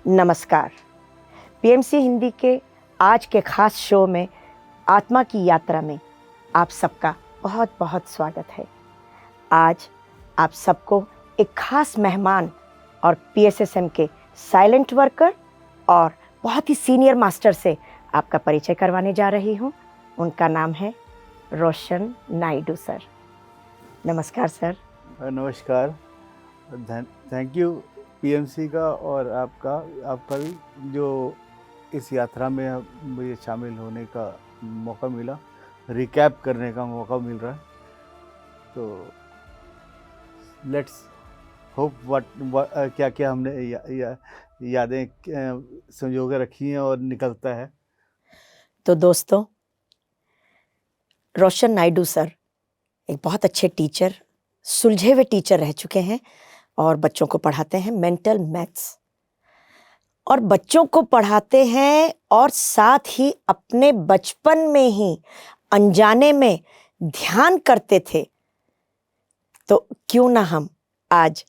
नमस्कार। पीएमसी हिंदी के आज के खास शो में आत्मा की यात्रा में आप सबका बहुत बहुत स्वागत है। आज आप सबको एक खास मेहमान और पीएसएसएम के साइलेंट वर्कर और बहुत ही सीनियर मास्टर से आपका परिचय करवाने जा रही हूँ। उनका नाम है रोशन नायडू सर। नमस्कार सर। नमस्कार। थैंक यू पीएमसी का और आपका भी जो इस यात्रा में मुझे शामिल होने का मौका मिला, रिकैप करने का मौका मिल रहा है। तो लेट्स होप क्या क्या हमने यादें संजो के रखी हैं और निकलता है। तो दोस्तों, रोशन नायडू सर एक बहुत अच्छे टीचर, सुलझे हुए टीचर रह चुके हैं और बच्चों को पढ़ाते हैं मेंटल मैथ्स, और बच्चों को पढ़ाते हैं और साथ ही अपने बचपन में ही अनजाने में ध्यान करते थे। तो क्यों ना हम आज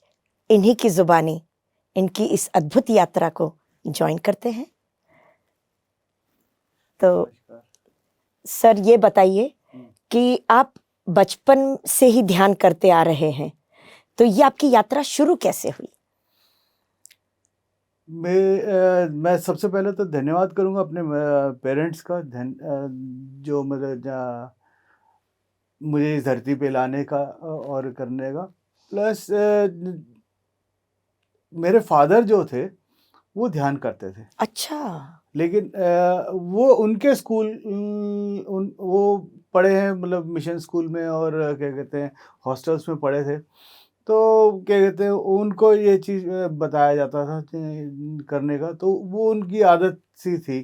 इन्हीं की जुबानी इनकी इस अद्भुत यात्रा को ज्वाइन करते हैं। तो सर ये बताइए कि आप बचपन से ही ध्यान करते आ रहे हैं, तो ये आपकी यात्रा शुरू कैसे हुई? मैं सबसे पहले तो धन्यवाद करूंगा अपने पेरेंट्स का, जो मतलब मुझे इस धरती पे लाने का और करने का। प्लस मेरे फादर जो थे वो ध्यान करते थे। अच्छा। लेकिन वो उनके स्कूल वो पढ़े हैं, मतलब मिशन स्कूल में और क्या कहते हैं हॉस्टल्स में पढ़े थे। तो क्या कहते हैं उनको ये चीज़ बताया जाता था करने का। तो वो उनकी आदत सी थी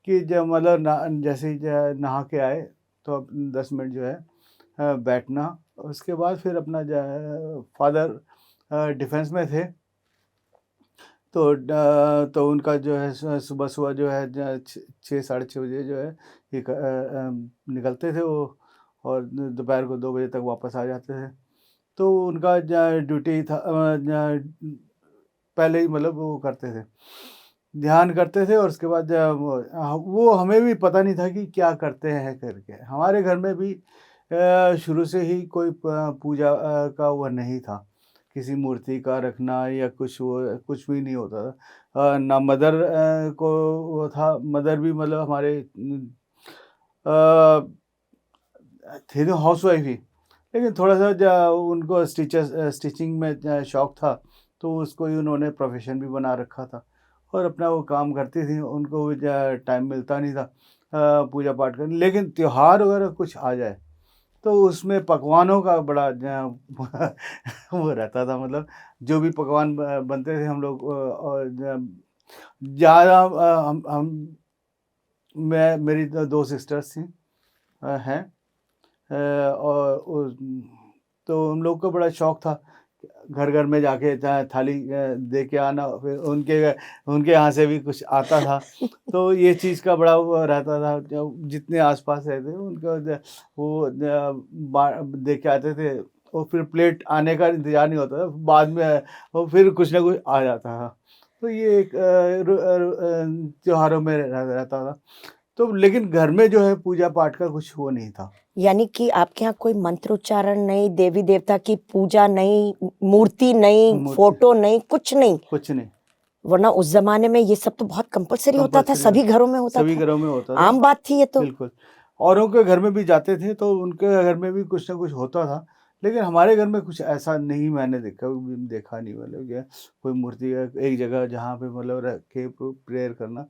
कि जब मतलब जैसे ही नहा के आए तो अब 10 मिनट जो है बैठना। उसके बाद फिर अपना फादर डिफेंस में थे, तो उनका जो है सुबह सुबह जो है 6 साढ़े 6 बजे जो है ये निकलते थे वो, और दोपहर को 2 बजे तक वापस आ जाते थे। तो उनका ड्यूटी था पहले ही मतलब वो करते थे, ध्यान करते थे। और उसके बाद वो हमें भी पता नहीं था कि क्या करते हैं करके। हमारे घर में भी शुरू से ही कोई पूजा का वो नहीं था, किसी मूर्ति का रखना या कुछ भी नहीं होता था। ना मदर को वो था। मदर भी मतलब हमारे थे तो हाउस वाइफ ही, लेकिन थोड़ा सा उनको स्टिचिंग में शौक़ था, तो उसको ही उन्होंने प्रोफेशन भी बना रखा था और अपना वो काम करती थी। उनको भी टाइम मिलता नहीं था पूजा पाठ करने। लेकिन त्योहार वगैरह कुछ आ जाए तो उसमें पकवानों का बड़ा वो रहता था। मतलब जो भी पकवान बनते थे हम लोग और ज़्यादा मेरी 2 सिस्टर्स थी हैं और तो उन लोग को बड़ा शौक़ था घर घर में जाके थाली दे के आना, फिर उनके यहाँ से भी कुछ आता था। तो ये चीज़ का बड़ा वो रहता था। जो जितने आसपास रहते उनको वो दे के आते थे, और फिर प्लेट आने का इंतज़ार नहीं होता था, बाद में वो फिर कुछ ना कुछ आ जाता था। तो ये एक त्योहारों में रहता था। तो लेकिन घर में जो है पूजा पाठ का कुछ वो नहीं था। यानी कि आपके यहाँ कोई मंत्रोच्चारण नहीं, देवी देवता की पूजा नहीं, मूर्ति नहीं, फोटो नहीं, कुछ नहीं? कुछ नहीं। वरना उस जमाने में ये सब तो बहुत कंपलसरी होता था, सभी घरों में होता था, सभी घरों में होता था, आम बात थी ये तो। बिल्कुल। औरों के घर में भी जाते थे तो उनके घर में भी कुछ ना कुछ होता था, लेकिन हमारे घर में कुछ ऐसा नहीं मैंने देखा नहीं। मतलब क्या कोई मूर्ति एक जगह जहाँ पे मतलब रख के प्रेयर करना।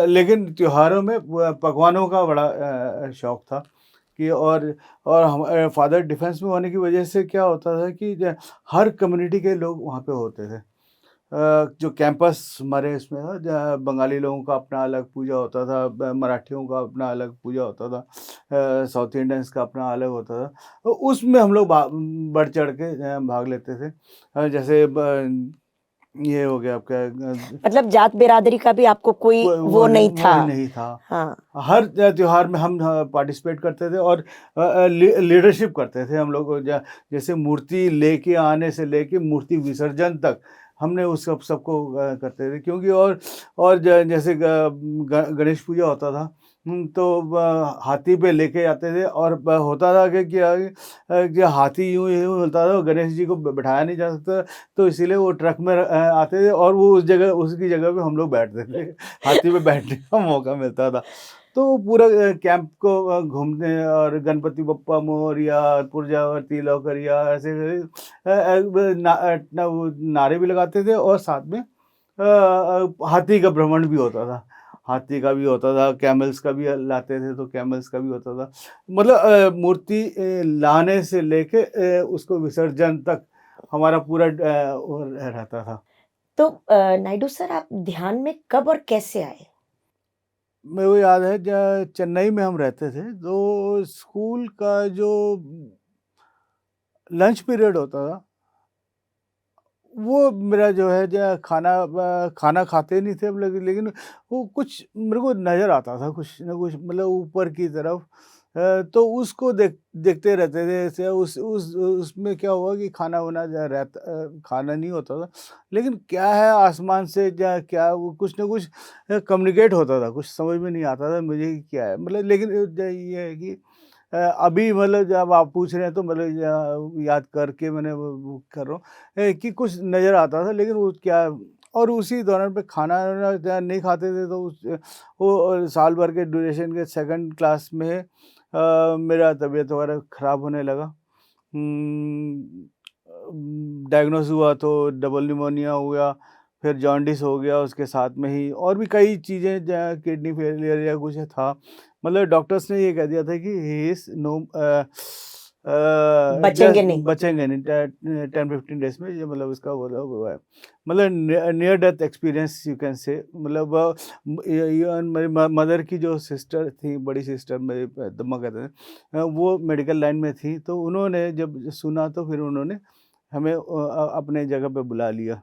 लेकिन त्योहारों में पकवानों का बड़ा शौक़ था कि और हम फादर डिफेंस में होने की वजह से क्या होता था कि हर कम्युनिटी के लोग वहाँ पे होते थे। जो कैंपस हमारे इसमें था, बंगाली लोगों का अपना अलग पूजा होता था, मराठियों का अपना अलग पूजा होता था, साउथ इंडियंस का अपना अलग होता था। तो उसमें हम लोग बढ़ चढ़ के भाग लेते थे। जैसे ये हो गया आपका मतलब जात बिरादरी का भी आपको कोई वो नहीं था? नहीं था। हाँ। हर त्योहार में हम पार्टिसिपेट करते थे और लीडरशिप करते थे हम लोग। जैसे मूर्ति लेके आने से लेके मूर्ति विसर्जन तक हमने उस सबको करते थे, क्योंकि और जैसे गणेश पूजा होता था, तो हाथी पे लेके आते थे, और होता था कि क्या कि हाथी यूँ यूँ हिलता था, गणेश जी को बैठाया नहीं जा सकता, तो इसीलिए वो ट्रक में आते थे, और वो उसकी जगह पे हम लोग बैठते थे। हाथी पे बैठने का मौका मिलता था। तो पूरा कैंप को घूमने, और गणपति बप्पा मोरया, पुरजावती लौकरिया, ऐसे वो नारे भी लगाते थे, और साथ में हाथी का भ्रमण भी होता था। हाथी का भी होता था, कैमल्स का भी लाते थे, तो कैमल्स का भी होता था। मतलब मूर्ति लाने से लेके उसको विसर्जन तक हमारा पूरा वो रहता था। तो नायडू सर, आप ध्यान में कब और कैसे आए? मेरे को याद है चेन्नई में हम रहते थे, तो स्कूल का जो लंच पीरियड होता था, वो मेरा जो है खाना खाते नहीं थे हम लोग, लेकिन वो कुछ मेरे को नज़र आता था, कुछ ना कुछ, मतलब ऊपर की तरफ। तो उसको देखते रहते थे ऐसे। उस उसमें क्या हुआ कि खाना नहीं होता था, लेकिन क्या है, आसमान से क्या वो कुछ ना कुछ कम्युनिकेट होता था, कुछ समझ में नहीं आता था मुझे कि क्या है, मतलब। लेकिन ये है कि अभी मतलब जब आप पूछ रहे हैं, तो मतलब याद करके मैंने वो कर रहा हूँ कि कुछ नज़र आता था, लेकिन वो क्या। और उसी दौरान पे खाना वाना नहीं खाते थे, तो वो साल भर के ड्यूरेशन के सेकंड क्लास में मेरा तबीयत वगैरह ख़राब होने लगा। डायग्नोस हुआ तो डबल निमोनिया हो गया, फिर जॉन्डिस हो गया, उसके साथ में ही और भी कई चीज़ें, किडनी फेलियर या कुछ था। मतलब डॉक्टर्स ने ये कह दिया था कि ही इज़ नो बचेंगे नहीं। बचेंगे नहीं 10-15 डेज में, ये मतलब इसका वो है, मतलब near death experience you can say. मतलब इवन मेरी मदर की जो सिस्टर थी, बड़ी सिस्टर मेरी दम्मा कहते थे, वो मेडिकल लाइन में थी, तो उन्होंने जब सुना, तो फिर उन्होंने हमें अपने जगह पे बुला लिया।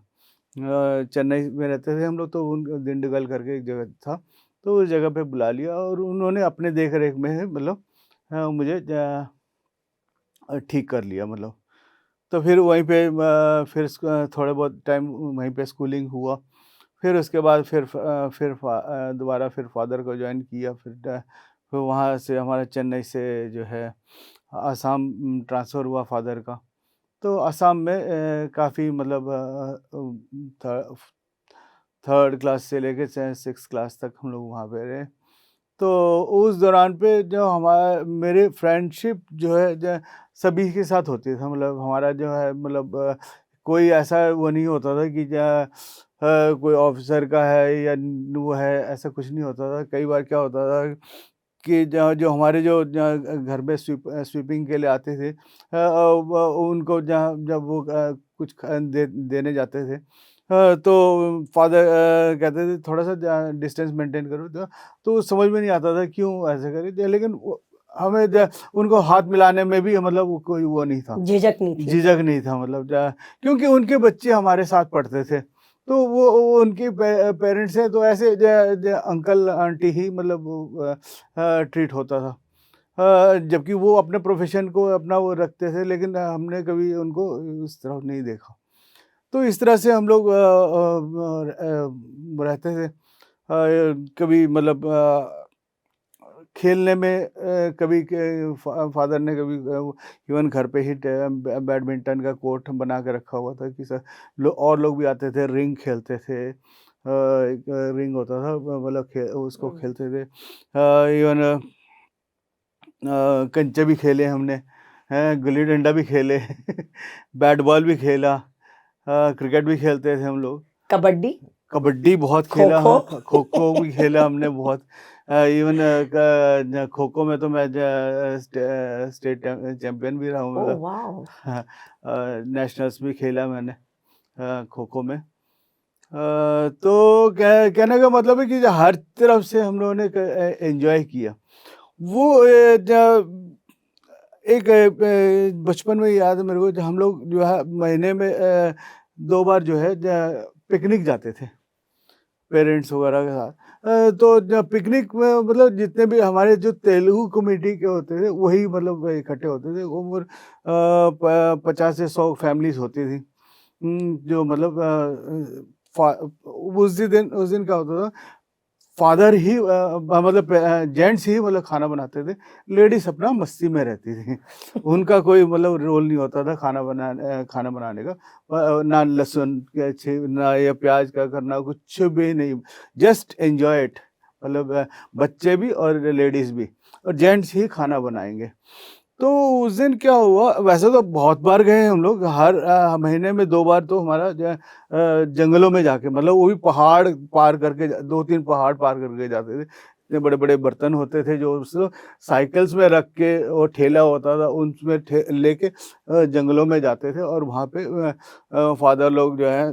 चेन्नई में रहते थे हम लोग, तो उन दिंडगल करके एक जगह था, तो उस जगह पे बुला लिया, और उन्होंने अपने देख रेख में मतलब मुझे ठीक कर लिया, मतलब। तो फिर वहीं पे फिर थोड़े बहुत टाइम वहीं पे स्कूलिंग हुआ। फिर उसके बाद दोबारा फिर फादर को ज्वाइन किया। फिर वहाँ से हमारा चेन्नई से जो है आसाम ट्रांसफ़र हुआ फादर का। तो असम में काफ़ी मतलब थर्ड क्लास से लेके 6th क्लास तक हम लोग वहाँ पे रहे। तो उस दौरान पे जो मेरे फ्रेंडशिप जो है सभी के साथ होती था, मतलब हमारा जो है, मतलब कोई ऐसा वो नहीं होता था कि कोई ऑफिसर का है या वो है, ऐसा कुछ नहीं होता था। कई बार क्या होता था कि जो हमारे जो घर में स्वीपिंग के लिए आते थे, उनको जहाँ जब वो कुछ देने जाते थे, तो फादर कहते थे थोड़ा सा डिस्टेंस मेंटेन करो, तो समझ में नहीं आता था क्यों ऐसे करे, लेकिन हमें उनको हाथ मिलाने में भी मतलब कोई वो नहीं था, झिझक नहीं थी। झिझक नहीं था, मतलब क्योंकि उनके बच्चे हमारे साथ पढ़ते थे, तो वो उनके पेरेंट्स हैं, तो ऐसे अंकल आंटी ही मतलब ट्रीट होता था। जबकि वो अपने प्रोफेशन को अपना वो रखते थे, लेकिन हमने कभी उनको उस तरफ नहीं देखा। तो इस तरह से हम लोग रहते थे। कभी मतलब खेलने में कभी फादर ने कभी इवन घर पे ही बैडमिंटन का कोर्ट बना के रखा हुआ था कि सर और लोग भी आते थे, रिंग खेलते थे। एक रिंग होता था, मतलब उसको खेलते थे। इवन कंचे भी खेले हमने, हैं, गुल्ली डंडा भी खेले, बैट बॉल भी खेला, क्रिकेट भी खेलते थे हम लोग। कबड्डी, कबड्डी बहुत खो खेला, खो। हाँ, खो-खो भी खेला हमने बहुत। इवन खो-खो में तो मैं स्टेट चैंपियन भी रहा हूँ, ओह मतलब। वाओ! हाँ, नेशनल्स भी खेला मैंने खो-खो में। तो कहने का मतलब है कि हर तरफ से हम लोगों ने एंजॉय किया। वो एक बचपन में याद है मेरे को, जब हम लोग जो है महीने में 2 बार जो है पिकनिक जाते थे पेरेंट्स वगैरह के साथ। तो जब पिकनिक में मतलब जितने भी हमारे जो तेलुगु कम्युनिटी के होते थे, वही मतलब इकट्ठे होते थे। उम्र 50 से 100 फैमिलीज होती थी। जो मतलब उस दिन क्या होता था, फादर ही मतलब जेंट्स ही मतलब खाना बनाते थे, लेडीज अपना मस्ती में रहती थी। उनका कोई मतलब रोल नहीं होता था खाना बनाने का। ना लहसुन के ना या प्याज का करना, कुछ भी नहीं, जस्ट एंजॉय इट। मतलब बच्चे भी और लेडीज भी, और जेंट्स ही खाना बनाएंगे। तो उस दिन क्या हुआ, वैसे तो बहुत बार गए हम लोग, हर महीने में 2 बार तो हमारा जंगलों में जाके, मतलब वो भी पहाड़ पार करके, 2-3 पहाड़ पार करके जाते थे। इतने बड़े-बड़े बर्तन होते थे जो उसको साइकिल्स में रख के, वो ठेला होता था उसमें लेके जंगलों में जाते थे, और वहाँ पे फादर लोग जो है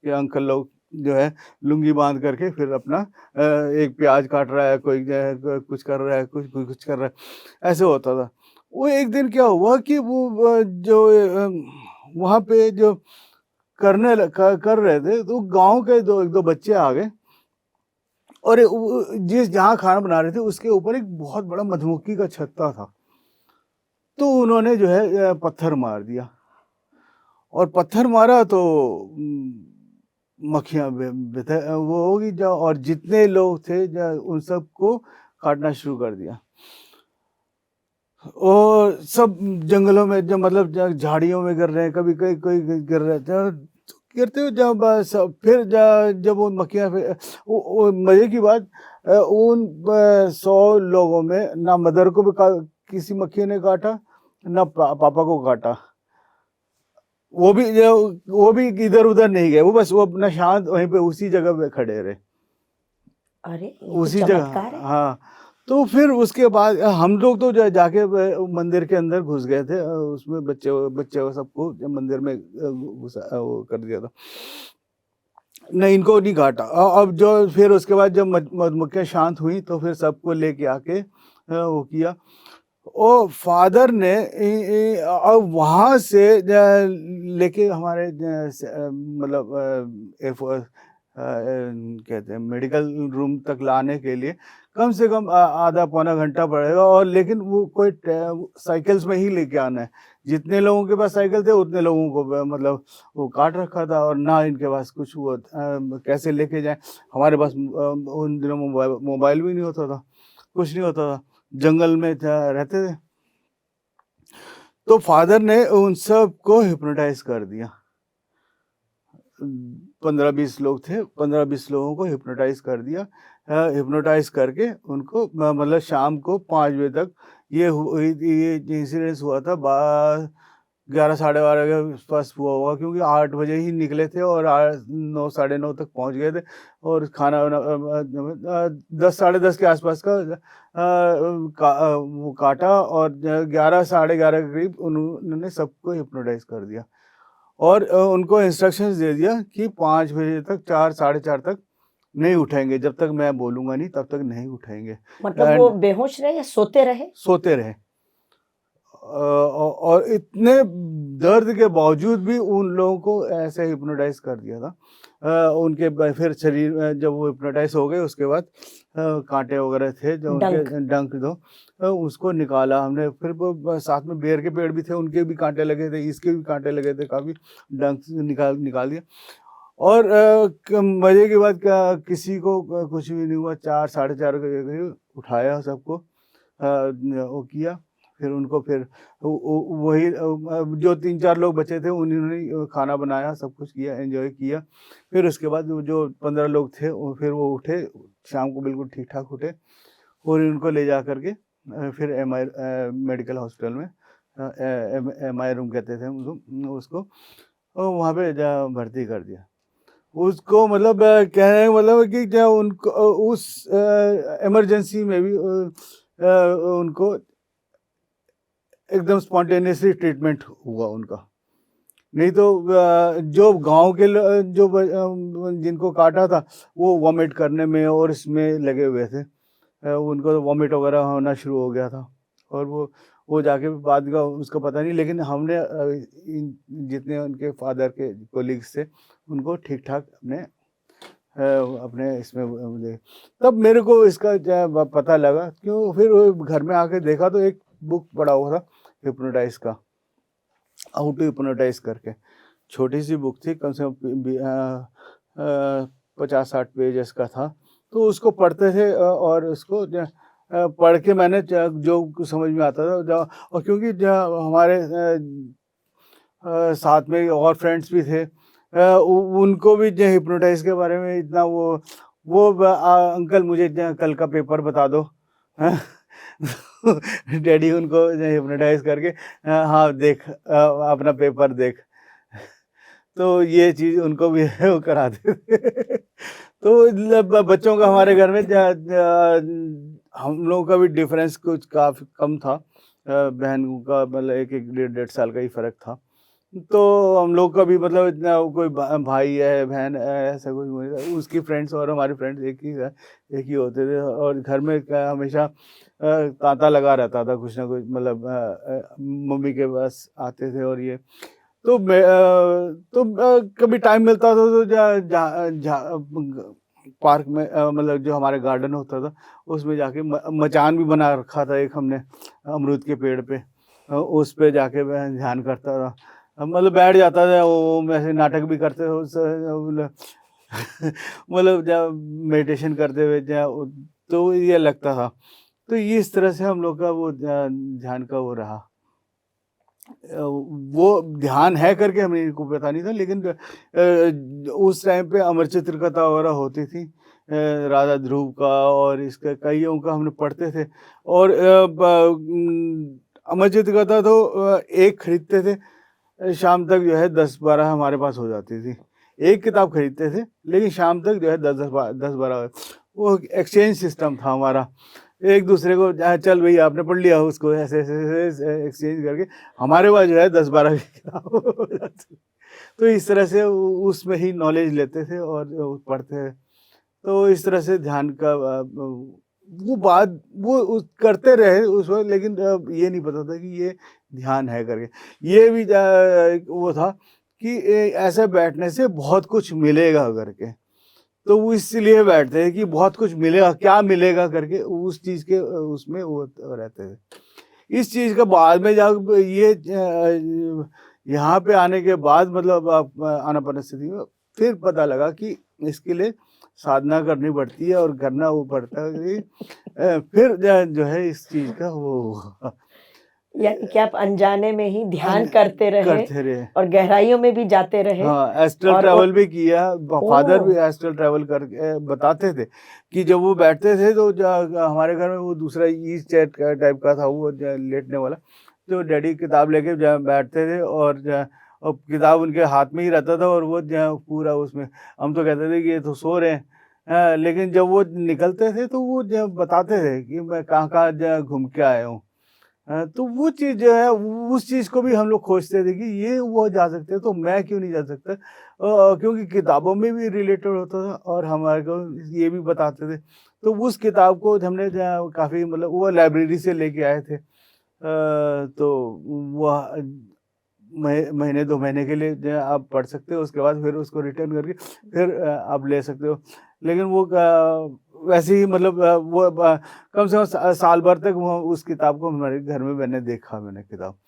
या अंकल लोग जो है लुंगी बांध करके फिर अपना एक प्याज काट रहा है, कोई जो है कुछ कर रहा है, कोई कुछ कर रहा है, ऐसे होता था। वो एक दिन क्या हुआ कि वो जो वहाँ पे जो कर रहे थे, तो गाँव के 1-2 बच्चे आ गए, और जहाँ खाना बना रहे थे उसके ऊपर एक बहुत बड़ा मधुमक्खी का छत्ता था। तो उन्होंने जो है पत्थर मार दिया, और पत्थर मारा तो मक्खियाँ वो होगी, और जितने लोग थे उन सबको काटना शुरू कर दिया। और सब जंगलों में, जब मतलब झाड़ियों में गिर रहे हैं, कभी कहीं कोई गिर रहे थे, और गिरते हुए जब फिर जब वो मक्खियाँ, वो मजे की बात, उन 100 लोगों में ना मदर को भी किसी मक्खी ने काटा, ना पापा को काटा। वो भी इधर उधर नहीं गए, वो बस वो अपना शांत वहीं पे उसी जगह पे खड़े रहे, अरे ये तो उसी चमत्कार जगह। है। हाँ, तो फिर उसके बाद हम लोग तो जो जाके मंदिर के अंदर घुस गए थे, उसमें बच्चे बच्चे वो सबको मंदिर में वो कर दिया था। नहीं, इनको नहीं काटा। अब जो फिर उसके बाद जब मधुमक्खियाँ शांत हुई, तो फिर सबको लेके आके वो किया। ओ फादर ने अब वहाँ से लेके हमारे मतलब एयरफोर्स कहते हैं मेडिकल रूम तक लाने के लिए कम से कम आधा पौना घंटा पड़ेगा, और लेकिन वो कोई साइकिल्स में ही लेके आना है। जितने लोगों के पास साइकिल थे उतने लोगों को मतलब वो काट रखा था, और ना इनके पास कुछ हुआ, कैसे लेके जाएं। हमारे पास उन दिनों मोबाइल भी नहीं होता था, कुछ नहीं होता था, जंगल में रहते थे। तो फादर ने उन सब को हिप्नोटाइज कर दिया। 15-20 लोग थे, 15-20 लोगों को हिप्नोटाइज कर दिया। हिप्नोटाइज करके उनको मतलब शाम को 5 बजे तक ये इंसिडेंस हुआ था। 11 साढ़े 12 के आसपास हुआ होगा, क्योंकि 8 बजे ही निकले थे, और 9 साढ़े 9 तक पहुंच गए थे, और खाना 10 साढ़े 10 के आसपास वो काटा, और 11 साढ़े 11 के करीब उन्होंने सबको हिप्नोटाइज कर दिया, और उनको इंस्ट्रक्शंस दे दिया कि 5 बजे तक, 4 साढ़े 4 तक नहीं उठेंगे, जब तक मैं बोलूंगा नहीं तब तक नहीं उठेंगे, मतलब वो बेहोश रहे या सोते रहे? सोते रहे। और इतने दर्द के बावजूद भी उन लोगों को ऐसे हिप्नोटाइज कर दिया था। उनके फिर शरीर में जब वो हिप्नोटाइज हो गए, उसके बाद कांटे वगैरह थे जो उनके डंक दो, उसको निकाला हमने। फिर वो साथ में बेर के पेड़ भी थे, उनके भी कांटे लगे थे, इसके भी कांटे लगे थे, काफ़ी डंक निकाल दिया। और मजे की बात, क्या किसी को कुछ भी नहीं हुआ। 4 साढ़े 4 के करीब उठाया सबको, वो किया, फिर उनको फिर वही जो 3-4 लोग बचे थे उन्होंने खाना बनाया, सब कुछ किया, एंजॉय किया। फिर उसके बाद जो 15 लोग थे फिर वो उठे, शाम को बिल्कुल ठीक ठाक उठे, और उनको ले जा करके फिर MI मेडिकल हॉस्पिटल में, MI रूम कहते थे उसको, और वहाँ पे भर्ती कर दिया उसको। मतलब कहने का मतलब है कि जब उनको उस इमरजेंसी में भी उनको एकदम स्पॉन्टेनियसली ट्रीटमेंट हुआ उनका। नहीं तो जो गांव के जो जिनको काटा था वो वॉमिट करने में और इसमें लगे हुए थे, उनको तो वॉमिट वगैरह होना शुरू हो गया था, और वो जाके बाद का उसका पता नहीं, लेकिन हमने जितने उनके फादर के कोलिग्स थे उनको ठीक ठाक अपने इसमें मुझे तब मेरे को इसका पता लगा। क्यों, फिर घर में आके देखा तो एक बुक पढ़ा हुआ था हिप्नोटाइज का, हाउ टू हिप्नोटाइज करके, छोटी सी बुक थी, कम से कम 50-60 पेजेस का था। तो उसको पढ़ते थे और उसको पढ़ के मैंने जो कुछ समझ में आता था और क्योंकि हमारे साथ में और फ्रेंड्स भी थे, उनको भी जो हिप्नोटाइज के बारे में इतना वो अंकल मुझे कल का पेपर बता दो। डैडी उनको हिप्नोटाइज करके हाँ देख अपना पेपर देख। तो ये चीज़ उनको भी वो कराते थे। तो बच्चों का हमारे घर में हम लोगों का भी डिफरेंस कुछ काफ़ी कम था। बहन का मतलब 1-1 डेढ़ साल का ही फ़र्क था। तो हम लोग का भी मतलब इतना कोई भाई है बहन है ऐसा कुछ नहीं था। उसकी फ्रेंड्स और हमारे फ्रेंड्स एक ही होते थे और घर में हमेशा तांता लगा रहता था कुछ ना कुछ, मतलब मम्मी के पास आते थे और ये तो कभी टाइम मिलता था तो पार्क में मतलब जो हमारे गार्डन होता था उसमें जाके मचान भी बना रखा था एक हमने अमरूद के पेड़ पे, उस पे जाके मैं ध्यान करता था। मतलब बैठ जाता था वो ऐसे नाटक भी करते थे मतलब मतलब जब मेडिटेशन करते हुए तो ये लगता था। तो ये इस तरह से हम लोग का वो ध्यान का वो रहा। वो ध्यान है करके हमें को पता नहीं था, लेकिन उस टाइम पे अमर चित्र कथा वगैरह होती थी, राधा ध्रुव का और इसका कईयों का हमने पढ़ते थे। और अमर चित्र कथा तो एक खरीदते थे, शाम तक जो है 10-12 हमारे पास हो जाती थी। एक किताब खरीदते थे लेकिन शाम तक जो है 10-12 वो एक्सचेंज सिस्टम था हमारा। एक दूसरे को चल भई आपने पढ़ लिया उसको ऐसे एक्सचेंज करके हमारे पास जो है 10-12 की किताब हो जाती। तो इस तरह से उसमें ही नॉलेज लेते थे और पढ़ते थे। तो इस तरह से ध्यान का वो बात वो करते रहे उस वक़्त, लेकिन ये नहीं पता था कि ये ध्यान है करके। ये भी वो था कि ऐसे बैठने से बहुत कुछ मिलेगा करके। तो वो इसलिए बैठते हैं कि बहुत कुछ मिलेगा, क्या मिलेगा करके उस चीज़ के उसमें वो रहते थे। इस चीज़ का बाद में जब ये यहाँ पे आने के बाद मतलब आनापान स्थिति में फिर पता लगा कि इसके लिए साधना करनी पड़ती है और करना वो पड़ता है कि फिर जो है इस चीज़ का वो यानी कि आप अनजाने में ही ध्यान करते रहे रहे। और गहराइयों में भी जाते रहे। हाँ, एस्ट्रल और ट्रैवल भी किया। फादर भी ओह! एस्ट्रल ट्रैवल करके बताते थे कि जब वो बैठते थे तो हमारे घर में वो दूसरा ईज़ चेयर टाइप का था वो लेटने वाला। तो डैडी किताब लेके बैठते थे और किताब उनके हाथ में ही रहता था और वो पूरा उसमें हम तो कहते थे कि ये तो सो रहे हैं। लेकिन जब वो निकलते थे तो वो बताते थे कि मैं कहाँ-कहाँ घूम के आए हूँ। तो वो चीज़ जो है उस चीज़ को भी हम लोग खोजते थे कि ये वो जा सकते हैं तो मैं क्यों नहीं जा सकता? क्योंकि किताबों में भी रिलेटेड होता था और हमारे को ये भी बताते थे। तो उस किताब को हमने काफ़ी मतलब वो लाइब्रेरी से लेके आए थे। तो वह महीने 2 महीने के लिए जो है आप पढ़ सकते हो, उसके बाद फिर उसको रिटर्न करके फिर आप ले सकते हो। लेकिन वो वैसे ही मतलब वो कम से कम साल भर तक वो उस किताब को हमारे घर में मैंने किताब।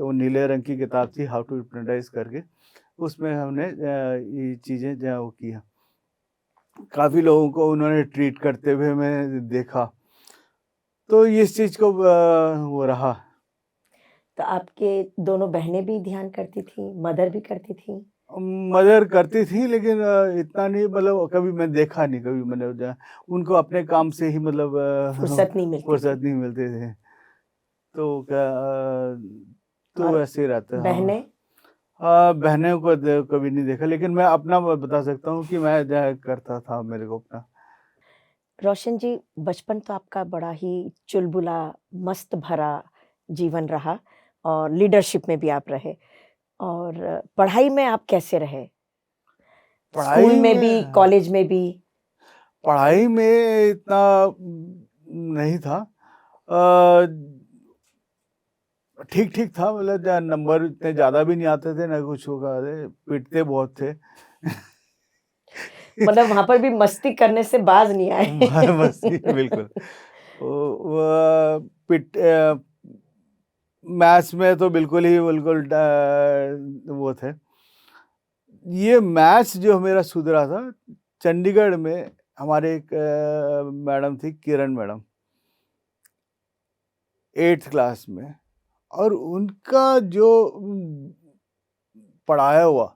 वो नीले रंग की किताब थी, हाउ टू हिप्नोटाइज़ करके। उसमें हमने ये चीज़ें जो है वो किया। काफ़ी लोगों को उन्होंने ट्रीट करते हुए मैंने देखा। तो इस चीज़ को वो रहा। तो आपके दोनों बहनें भी ध्यान करती थीं, मदर भी करती थीं? मदर करती थी लेकिन इतना नहीं, मतलब कभी मैं देखा नहीं, कभी मैंने उनको अपने काम से ही मतलब फुर्सत नहीं मिलती थी। फुर्सत नहीं मिलते थे। तो क्या तो और ऐसे ही रहता है। हाँ। बहनें? बहनों को कभी नहीं देखा, लेकिन मैं अपना बता सकता हूँ कि मैं जो करता था मेरे को अपना। रोशन जी, बचपन तो आपका बड़ा ही चुलबुला, मस्त भरा जीवन रहा और लीडरशिप में भी आप रहे। और पढ़ाई में आप कैसे रहे? स्कूल पढ़ाई में भी, में कॉलेज में भी? पढ़ाई में इतना नहीं था। अ, ठीक-ठीक था, मतलब नंबर इतने ज़्यादा भी नहीं आते थे, ना कुछ होगा, अरे पीटते बहुत थे। मतलब वहाँ पर भी मस्ती करने से बाज़ नहीं आए। मस्ती बिल्कुल। वो मैथ्स में तो बिल्कुल ही वो थे। ये मैथ्स जो मेरा सुधरा था, चंडीगढ़ में हमारे एक मैडम थी, किरण मैडम, 8th क्लास में, और उनका जो पढ़ाया हुआ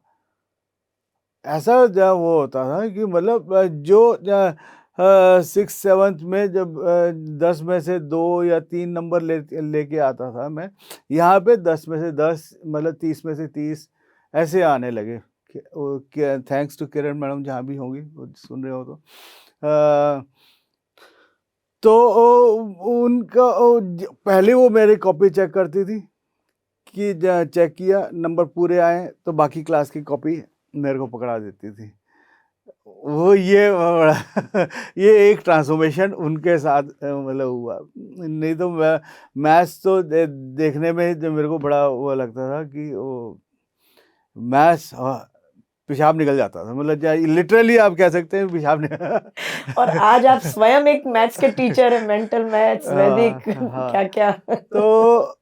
ऐसा वो होता था कि मतलब जो 6th-7th में जब 10 में से 2 या 3 नंबर लेके आता था मैं, यहाँ पे 10 में से 10, मतलब 30 में से 30 ऐसे आने लगे। थैंक्स टू किरण मैडम, जहाँ भी होंगी वो सुन रहे हो तो। तो उनका पहले वो मेरी कॉपी चेक करती थी कि चेक किया, नंबर पूरे आए तो बाकी क्लास की कॉपी मेरे को पकड़ा देती थी। वो ये ये एक ट्रांसफॉर्मेशन उनके साथ मतलब हुआ। नहीं तो मैथ्स तो देखने में जो मेरे को बड़ा वो लगता था कि वो मैथ्स पेशाब निकल जाता था, मतलब लिटरली आप कह सकते हैं पेशाब और आज आप स्वयं एक मैथ्स के टीचर हैं, मेंटल मैथ्स, वैदिक, हाँ, क्या क्या। तो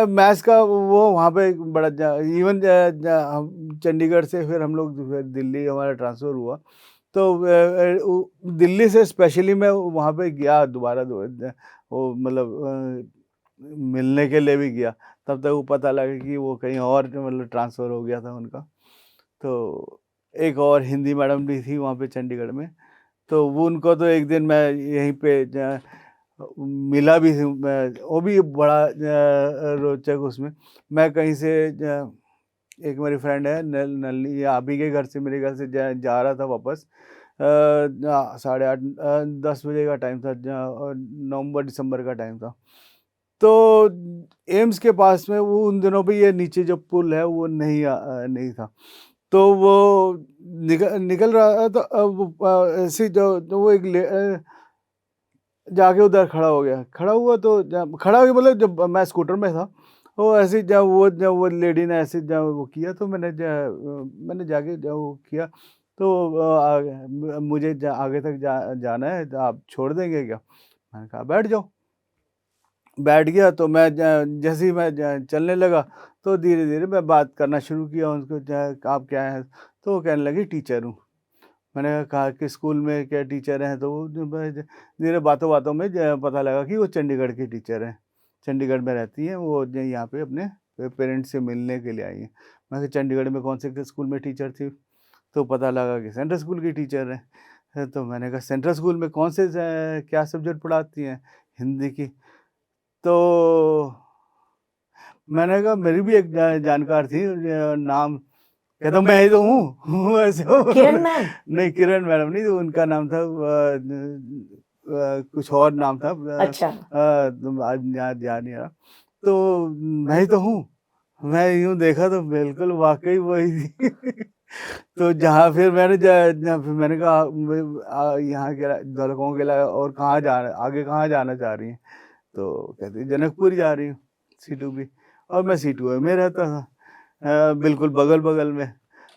मैथ्स का वो वहाँ पे एक बड़ा इवन हम चंडीगढ़ से फिर हम लोग फिर दिल्ली हमारा ट्रांसफ़र हुआ, तो दिल्ली से स्पेशली मैं वहाँ पे गया दोबारा, वो मतलब मिलने के लिए भी गया, तब तक वो पता लगा कि वो कहीं और मतलब ट्रांसफ़र हो गया था उनका। तो एक और हिंदी मैडम भी थी वहाँ पे चंडीगढ़ में, तो वो उनको तो एक दिन मैं यहीं पे मिला भी हूँ मैं, वो भी बड़ा रोचक। उसमें मैं कहीं से एक मेरी फ्रेंड है नलनी, आप ही के घर से, मेरे घर से जा रहा था वापस, 8:30 10 बजे का टाइम था, नवंबर दिसंबर का टाइम था। तो एम्स के पास में वो उन दिनों पे ये नीचे जो पुल है वो नहीं था, तो वो निकल रहा था, ऐसे जो वो एक जाके उधर खड़ा हो गया, खड़ा हुआ तो खड़ा हो गया, मतलब जब मैं स्कूटर में था, वो ऐसे जब वो लेडी ने ऐसे जब वो किया, तो मैंने जाके जब वो किया, तो मुझे आगे तक जाना है, तो आप छोड़ देंगे क्या? मैंने कहा बैठ जाओ। बैठ गया, तो मैं जैसे ही मैं चलने लगा, तो धीरे धीरे मैं बात करना शुरू किया उनको, आप क्या हैं? तो वो कहने लगी टीचर हूँ। मैंने कहा कि स्कूल में क्या टीचर हैं? तो वो धीरे बातों बातों में पता लगा कि वो चंडीगढ़ की टीचर हैं, चंडीगढ़ में रहती हैं वो, यहाँ पे अपने पेरेंट्स से मिलने के लिए आई हैं। मैं कहा चंडीगढ़ में कौन से स्कूल में टीचर थी? तो पता लगा कि सेंट्रल स्कूल की टीचर हैं। तो मैंने कहा सेंट्रल स्कूल में कौन से क्या सब्जेक्ट पढ़ाती हैं? हिंदी की। तो मैंने कहा मेरी भी एक जानकार थी, नाम, कहता मैं ही तो हूँ ऐसे हो। किरण मैम? नहीं, किरण मैडम नहीं, तो उनका नाम था कुछ और नाम था, अच्छा। तुम आज याद नहीं आ रहा। तो मैं ही तो हूँ, मैं यूँ देखा तो बिल्कुल वाकई वही थी। तो जहाँ फिर फिर मैंने कहा यहाँ के दलकों के अलावा और कहाँ जाना, आगे कहाँ जाना चाह रही हैं? तो कहती जनकपुर जा रही हूँ, C2 भी, और मैं C2 में रहता था, बिल्कुल बगल में।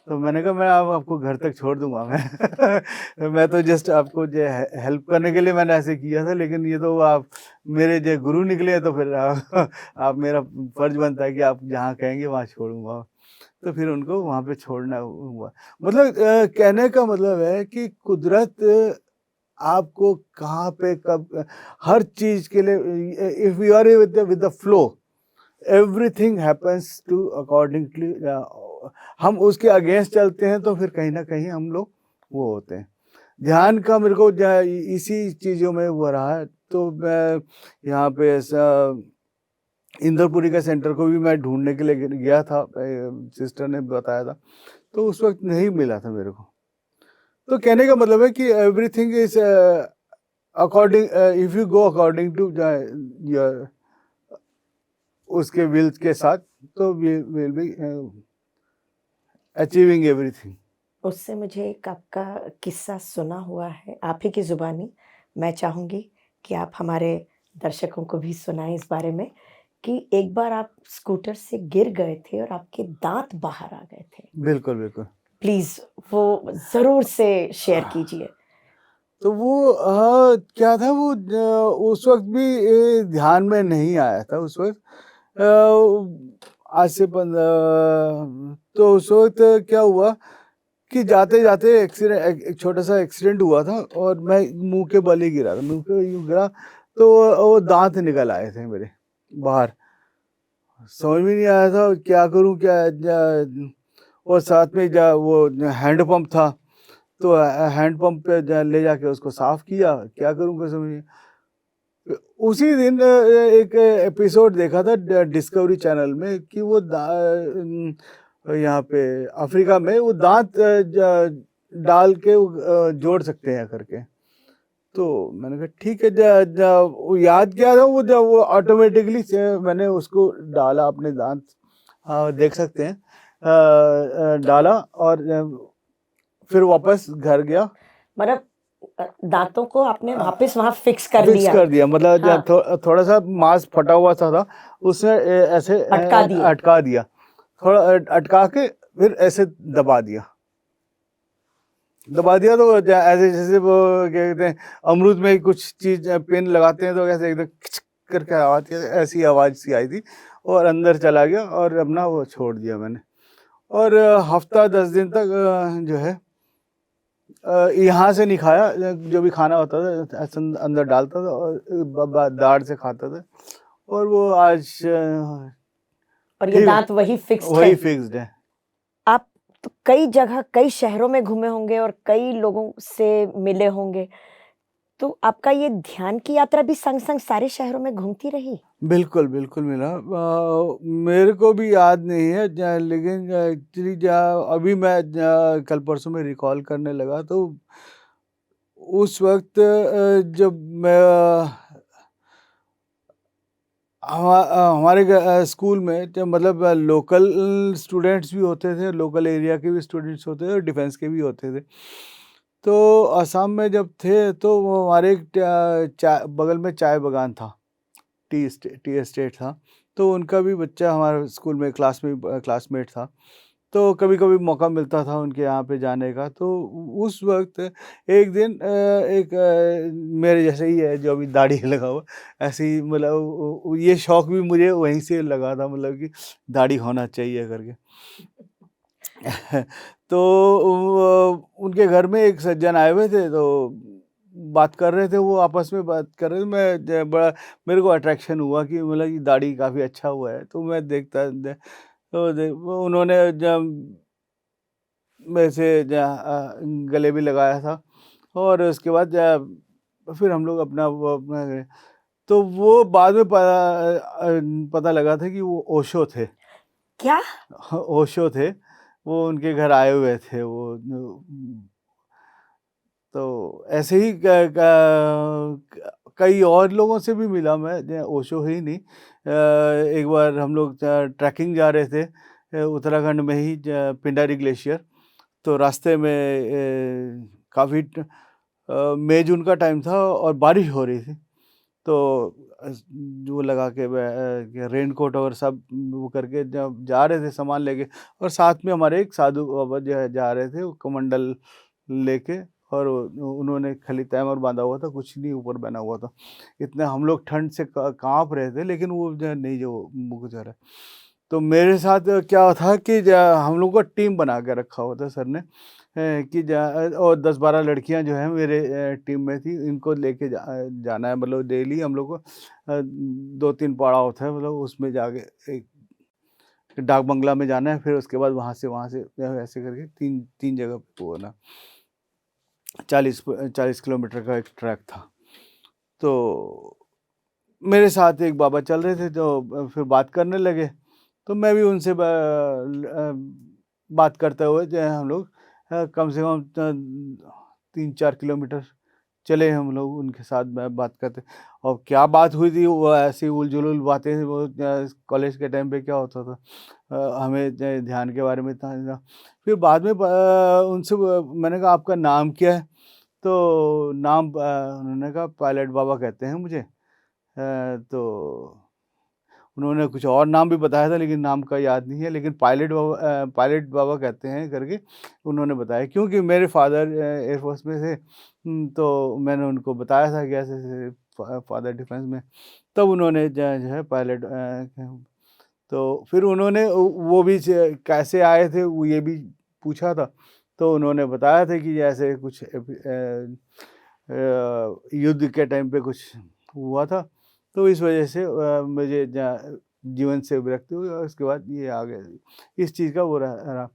तो मैंने कहा मैं आपको घर तक छोड़ दूंगा मैं तो जस्ट आपको जो हेल्प करने के लिए मैंने ऐसे किया था, लेकिन ये तो आप मेरे जो गुरु निकले, तो फिर आप मेरा फर्ज बनता है कि आप जहाँ कहेंगे वहाँ छोड़ूंगा। तो फिर उनको वहाँ पे छोड़ना हुआ। मतलब कहने का मतलब है कि कुदरत आपको कहाँ पे कब हर चीज के लिए, if you are with the flow, everything happens to accordingly. हम उसके अगेंस्ट चलते हैं तो फिर कहीं ना कहीं हम लोग वो होते हैं। ध्यान का मेरे को इसी चीज़ों में वो रहा है। तो मैं यहाँ पे ऐसा इंद्रपुरी का सेंटर को भी मैं ढूंढने के लिए गया था, सिस्टर ने बताया था, तो उस वक्त नहीं मिला था मेरे को। तो कहने का मतलब है कि everything is according, if you go according to your उसके विल के साथ, तो विल बी अचीविंग एवरीथिंग। उससे मुझे एक आपका किस्सा सुना हुआ है आप ही की ज़ुबानी, मैं चाहूँगी कि आप हमारे दर्शकों को भी सुनाएँ इस बारे में, कि एक बार आप स्कूटर से गिर गए थे और आपके दाँत बाहर आ गए थे। बिल्कुल, बिल्कुल। प्लीज़ वो ज़रूर से शेयर कीजिए। तो वो क्या था, वो उस वक़्त भी ध्यान में नहीं आया था उस वक़्त। आज से तो उस वक्त क्या हुआ कि जाते जाते एक्सीडेंट, एक छोटा सा एक्सीडेंट हुआ था और मैं मुंह के बल ही गिरा था, मुंह के यूं गिरा तो वो दांत निकल आए थे मेरे बाहर। समझ में नहीं आया था क्या करूं क्या और साथ में वो हैंड पंप था, तो हैंड पंप पे ले जाके उसको साफ किया, क्या करूं क्या समझ नहीं। उसी दिन एक एपिसोड देखा था डिस्कवरी चैनल में कि वो यहाँ पे अफ्रीका में वो दांत डाल के जोड़ सकते हैं करके। तो मैंने कहा ठीक है, वो याद किया था वो, जब वो ऑटोमेटिकली से मैंने उसको डाला अपने दांत, देख सकते हैं, डाला और फिर वापस घर गया। मतलब दांतों को आपने वापस वहां फिक्स कर फिक्स दिया। कर दिया, मतलब हाँ, थोड़ा सा मांस फटा हुआ था उसने ऐसे अटका दिए। अटका दिया, थोड़ा अटका के फिर ऐसे दबा दिया तो ऐसे जैसे वो क्या कहते हैं अमरूद में कुछ चीज पेन लगाते हैं तो ऐसे एकदम खिच करके आवाज, ऐसी आवाज सी आई थी और अंदर चला गया और अपना वो छोड़ दिया मैंने। और हफ्ता 10 दिन तक जो है यहाँ से नहीं खाया, जो भी खाना होता था ऐसे अंदर डालता था और दाढ़ से खाता था और वो आज और ये ठीक, दांत वही फिक्स्ड वही है। फिक्स्ड है। आप तो कई जगह कई शहरों में घूमे होंगे और कई लोगों से मिले होंगे, तो आपका ये ध्यान की यात्रा भी संग संग सारे शहरों में घूमती रही? बिल्कुल बिल्कुल मिला। मेरे को भी याद नहीं है लेकिन एक्चुअली अभी मैं कल परसों में रिकॉल करने लगा तो उस वक्त जब मैं हमारे स्कूल में जब मतलब लोकल स्टूडेंट्स भी होते थे, लोकल एरिया के भी स्टूडेंट्स होते थे और डिफेंस के भी होते थे। तो असम में जब थे तो वो हमारे एक बगल में चाय बागान था, टी एस्टेट था, तो उनका भी बच्चा हमारे स्कूल में क्लासमेट था। तो कभी कभी मौका मिलता था उनके यहाँ पे जाने का। तो उस वक्त एक दिन एक मेरे जैसे ही है जो अभी दाढ़ी लगा हुआ, ऐसे ही मतलब ये शौक भी मुझे वहीं से लगा था, मतलब कि दाढ़ी होना चाहिए करके। तो उनके घर में एक सज्जन आए हुए थे, तो बात कर रहे थे, वो आपस में बात कर रहे थे। बड़ा मेरे को अट्रैक्शन हुआ कि मतलब कि दाढ़ी काफ़ी अच्छा हुआ है, तो मैं तो वो उन्होंने जब वैसे गले भी लगाया था और उसके बाद फिर हम लोग अपना वो अपना तो वो बाद में पता लगा था कि वो ओशो थे। क्या? ओशो थे, वो उनके घर आए हुए थे वो। तो ऐसे ही कई और लोगों से भी मिला मैं, ओशो ही नहीं। एक बार हम लोग ट्रैकिंग जा रहे थे उत्तराखंड में ही, पिंडारी ग्लेशियर। तो रास्ते में काफ़ी मई जून का टाइम था और बारिश हो रही थी। तो जो लगा के रेन कोट और सब वो करके जब जा रहे थे सामान लेके, और साथ में हमारे एक साधु बाबा जो है जा रहे थे, वो कमंडल लेके, और उन्होंने खाली तैमूर बांधा हुआ था, कुछ नहीं ऊपर बना हुआ था। इतने हम लोग ठंड से कांप रहे थे, लेकिन वो जो है नहीं, जो मुझे जा रहा है। तो मेरे साथ क्या था कि हम लोग को टीम बना के रखा हुआ था सर ने, कि और 10-12 लड़कियां जो हैं मेरे टीम में थी, इनको लेके जाना है, मतलब डेली हम लोग को 2-3 पड़ाव होता है, मतलब उसमें जाके एक डाक बंगला में जाना है, फिर उसके बाद वहाँ से ऐसे करके तीन तीन जगह पे वो ना 40 किलोमीटर का एक ट्रैक था। तो मेरे साथ एक बाबा चल रहे थे, तो फिर बात करने लगे, तो मैं भी उनसे बात करते हुए जो है हम लोग कम से कम 3-4 किलोमीटर चले हम लोग उनके साथ में बात करते। और क्या बात हुई थी, वो ऐसी उलझुल बातें थी, वो कॉलेज के टाइम पे क्या होता था, हमें ध्यान के बारे में था। फिर बाद में उनसे मैंने कहा आपका नाम क्या है, तो नाम उन्होंने कहा पायलट बाबा कहते हैं मुझे। तो उन्होंने कुछ और नाम भी बताया था, लेकिन नाम का याद नहीं है, लेकिन पायलट बाबा कहते हैं करके उन्होंने बताया, क्योंकि मेरे फादर एयरफोर्स में थे। तो मैंने उनको बताया था कि ऐसे फादर डिफेंस में, तब उन्होंने जो है पायलट तो फिर उन्होंने वो भी कैसे आए थे वो ये भी पूछा था। तो उन्होंने बताया था कि ऐसे कुछ युद्ध के टाइम पे कुछ हुआ था, तो इस वजह से मुझे जीवन से विरक्ति हुई और उसके बाद ये आ गया, इस चीज़ का वो रहा।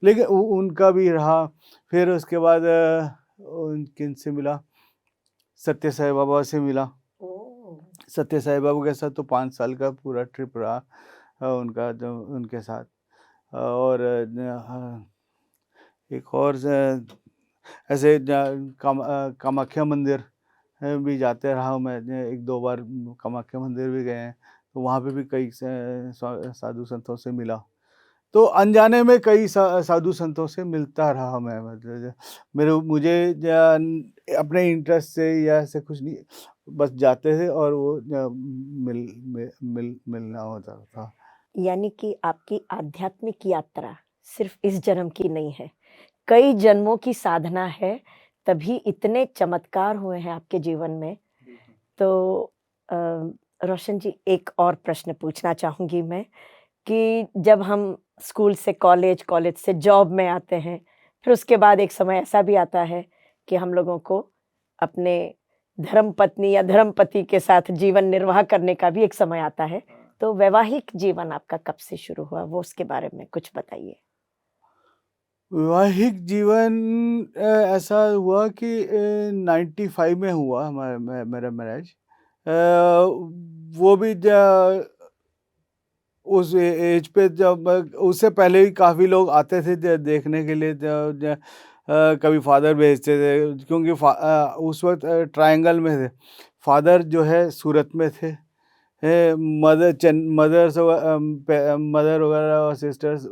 लेकिन उनका भी रहा। फिर उसके बाद किन से मिला, सत्य साई बाबा से मिला। सत्य साई बाबा के साथ तो 5 साल का पूरा ट्रिप रहा उनका, जो उनके साथ। और एक और ऐसे कामाख्या मंदिर भी जाते रहा हूँ मैं, 1-2 बार कामाख्या मंदिर भी गए हैं, तो वहाँ पे भी कई साधु संतों से मिला। तो अनजाने में कई साधु संतों से मिलता रहा मैं, मतलब मुझे अपने इंटरेस्ट से या ऐसे कुछ नहीं, बस जाते थे और वो मिलना होता था। यानी कि आपकी आध्यात्मिक यात्रा सिर्फ इस जन्म की नहीं है, कई जन्मों की साधना है, तभी इतने चमत्कार हुए हैं आपके जीवन में। तो अ, रोशन जी, एक और प्रश्न पूछना चाहूँगी मैं कि जब हम स्कूल से कॉलेज, कॉलेज से जॉब में आते हैं, फिर उसके बाद एक समय ऐसा भी आता है कि हम लोगों को अपने धर्मपत्नी या धर्मपति के साथ जीवन निर्वाह करने का भी एक समय आता है। तो वैवाहिक जीवन आपका कब से शुरू हुआ? वो उसके बारे में कुछ बताइए। वैवाहिक जीवन ऐसा हुआ कि 95 में हुआ मेरा मैरिज। वो भी उस एज पे, जब उससे पहले ही काफ़ी लोग आते थे देखने के लिए। कभी फादर भेजते थे, क्योंकि उस वक्त ट्रायंगल में थे। फादर जो है सूरत में थे, मदर वगैरह और सिस्टर्स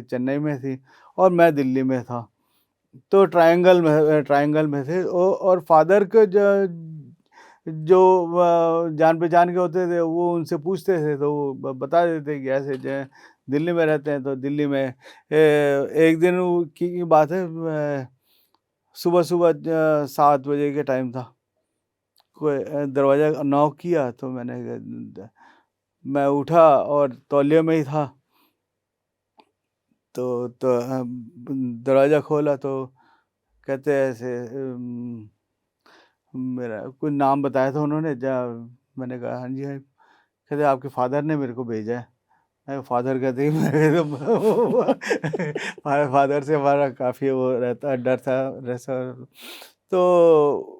चेन्नई में थी और मैं दिल्ली में था। तो ट्रायंगल में थे। और फादर के जो जान पहचान के होते थे, वो उनसे पूछते थे तो वो बता देते कि ऐसे जो है दिल्ली में रहते हैं। तो दिल्ली में एक दिन की बात है, सुबह सुबह 7 बजे के टाइम था। कोई दरवाज़ा नॉक किया तो मैं उठा और तौलिया में ही था। तो दरवाज़ा खोला तो कहते हैं ऐसे, मेरा कोई नाम बताया था उन्होंने। मैंने कहा हाँ जी हाँ। कहते आपके फादर ने मेरे को भेजा है। मैं फादर कहते ही मेरे फादर से हमारा काफ़ी वो रहता, डर था रहता। तो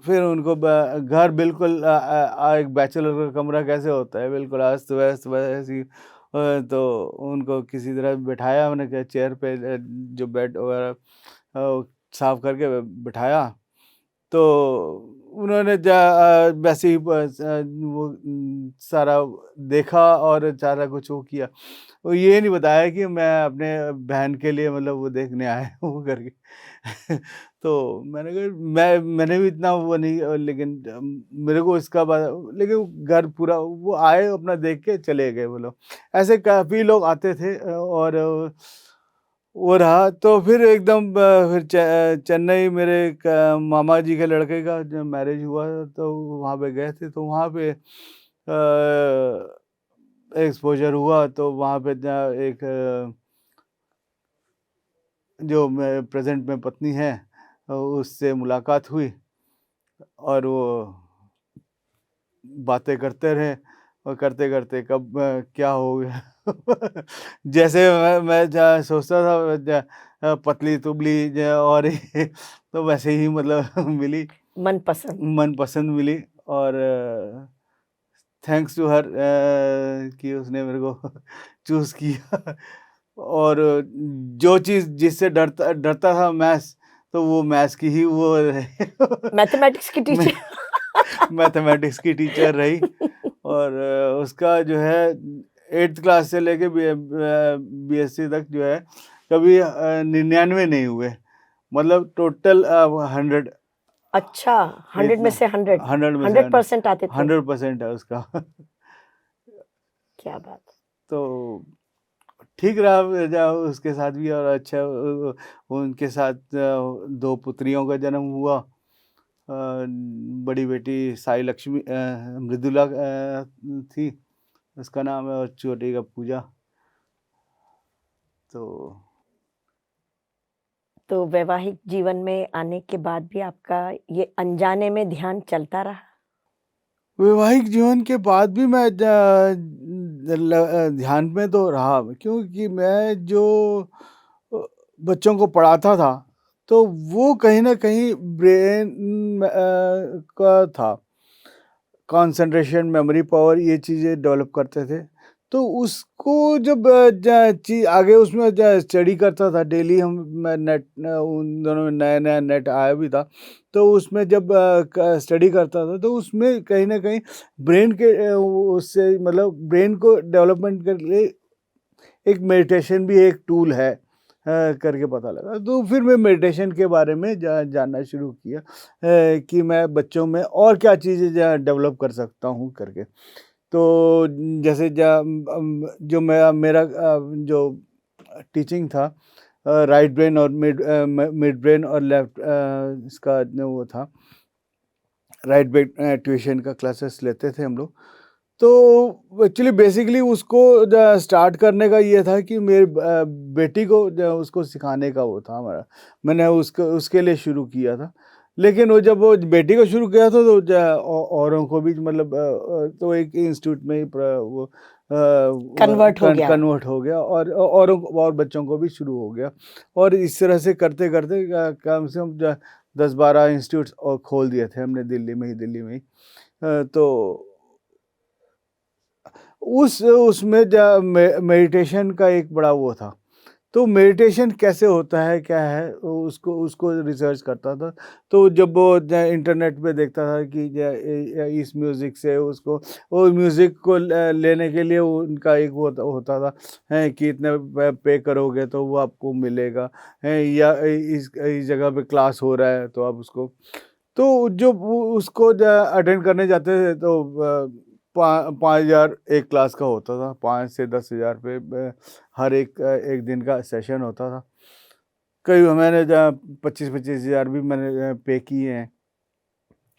फिर उनको घर बिल्कुल एक बैचलर का कमरा कैसे होता है, बिल्कुल अस्त व्यस्त वैसी। तो उनको किसी तरह बिठाया, मैंने कहा चेयर पे, जो बेड वगैरह साफ करके बिठाया। तो उन्होंने वैसे ही वो सारा देखा और सारा कुछ वो किया। वो ये नहीं बताया कि मैं अपने बहन के लिए मतलब वो देखने आया हूँ करके। तो मैंने कहा मैंने भी इतना वो नहीं, लेकिन मेरे को इसका लेकिन वो घर पूरा वो आए, अपना देख के चले गए वो लोग। ऐसे काफ़ी लोग आते थे। और वो रहा। तो फिर एकदम फिर चेन्नई मेरे एक मामा जी के लड़के का जब मैरिज हुआ, तो वहाँ पे गए थे। तो वहाँ पे एक्सपोजर हुआ। तो वहाँ पे एक जो मैं प्रेजेंट में पत्नी है, उससे मुलाकात हुई और वो बातें करते रहे। और करते करते कब क्या हो गया जैसे मैं जहाँ सोचता था पतली तुबली और तो वैसे ही मतलब मिली, मनपसंद। मनपसंद मिली। और थैंक्स टू हर कि उसने मेरे को चूज़ किया। और जो चीज़ जिससे डरता डरता था, मैथ्स, तो वो मैथ्स की ही वो मैथमेटिक्स की टीचर। मैथमेटिक्स की टीचर रही। और उसका जो है 8th क्लास से लेके बीएससी तक जो है कभी 99 नहीं हुए, मतलब टोटल 100। अच्छा, 100 में इतना से 100, 100 में से 100% आते थे। 100% है उसका। क्या बात! तो ठीक रहा उसके साथ भी। और अच्छा उनके साथ 2 पुत्रियों का जन्म हुआ। बड़ी बेटी साई लक्ष्मी, मृदुला थी। उसका नाम है, और छोटी का पूजा। तो वैवाहिक जीवन में आने के बाद भी आपका ये अनजाने में ध्यान चलता रहा? वैवाहिक जीवन के बाद भी मैं ध्यान में तो रहा, क्योंकि मैं जो अ, बच्चों को पढ़ाता था, तो वो कहीं न कहीं ब्रेन का था। कंसंट्रेशन, मेमोरी पावर, ये चीज़ें डेवलप करते थे। तो उसको जब आगे उसमें स्टडी करता था डेली, मैं नेट उन दोनों में नया-नया नेट आया भी था। तो उसमें जब स्टडी करता था, तो उसमें कहीं न कहीं ब्रेन के उससे मतलब ब्रेन को डेवलपमेंट के लिए एक मेडिटेशन भी एक टूल है करके पता लगा। तो फिर मैं मेडिटेशन के बारे में जानना शुरू किया कि मैं बच्चों में और क्या चीज़ें डेवलप कर सकता हूँ करके। तो जैसे जो मेरा जो टीचिंग था, राइट ब्रेन और मिड ब्रेन और लेफ्ट इसका जो वो था, राइट ब्रेन ट्यूशन का क्लासेस लेते थे हम लोग। तो एक्चुअली बेसिकली उसको स्टार्ट करने का ये था कि मेरी बेटी को उसको सिखाने का वो था हमारा। मैंने उसके लिए शुरू किया था। लेकिन वो जब वो बेटी को शुरू किया था, तो औरों को भी मतलब तो एक इंस्टीट्यूट में ही वो कन्वर्ट हो गया, और औरों और बच्चों को भी शुरू हो गया। और इस तरह से करते करते कम से कम 10-12 इंस्टीट्यूट्स और खोल दिए थे हमने दिल्ली में ही। तो उसमें मेडिटेशन का एक बड़ा वो था। तो मेडिटेशन कैसे होता है, क्या है, उसको उसको रिसर्च करता था। तो जब वो इंटरनेट पे देखता था कि इस म्यूज़िक से उसको, वो म्यूज़िक को लेने के लिए उनका एक वो होता था है कि इतने पे करोगे तो वो आपको मिलेगा है, या इस जगह पे क्लास हो रहा है तो आप उसको, तो जो उसको अटेंड करने जाते थे, तो 5,000 एक क्लास का होता था, 5 से 10,000 पे हर एक दिन का सेशन होता था। कई मैंने 25,000 भी मैंने पे किए हैं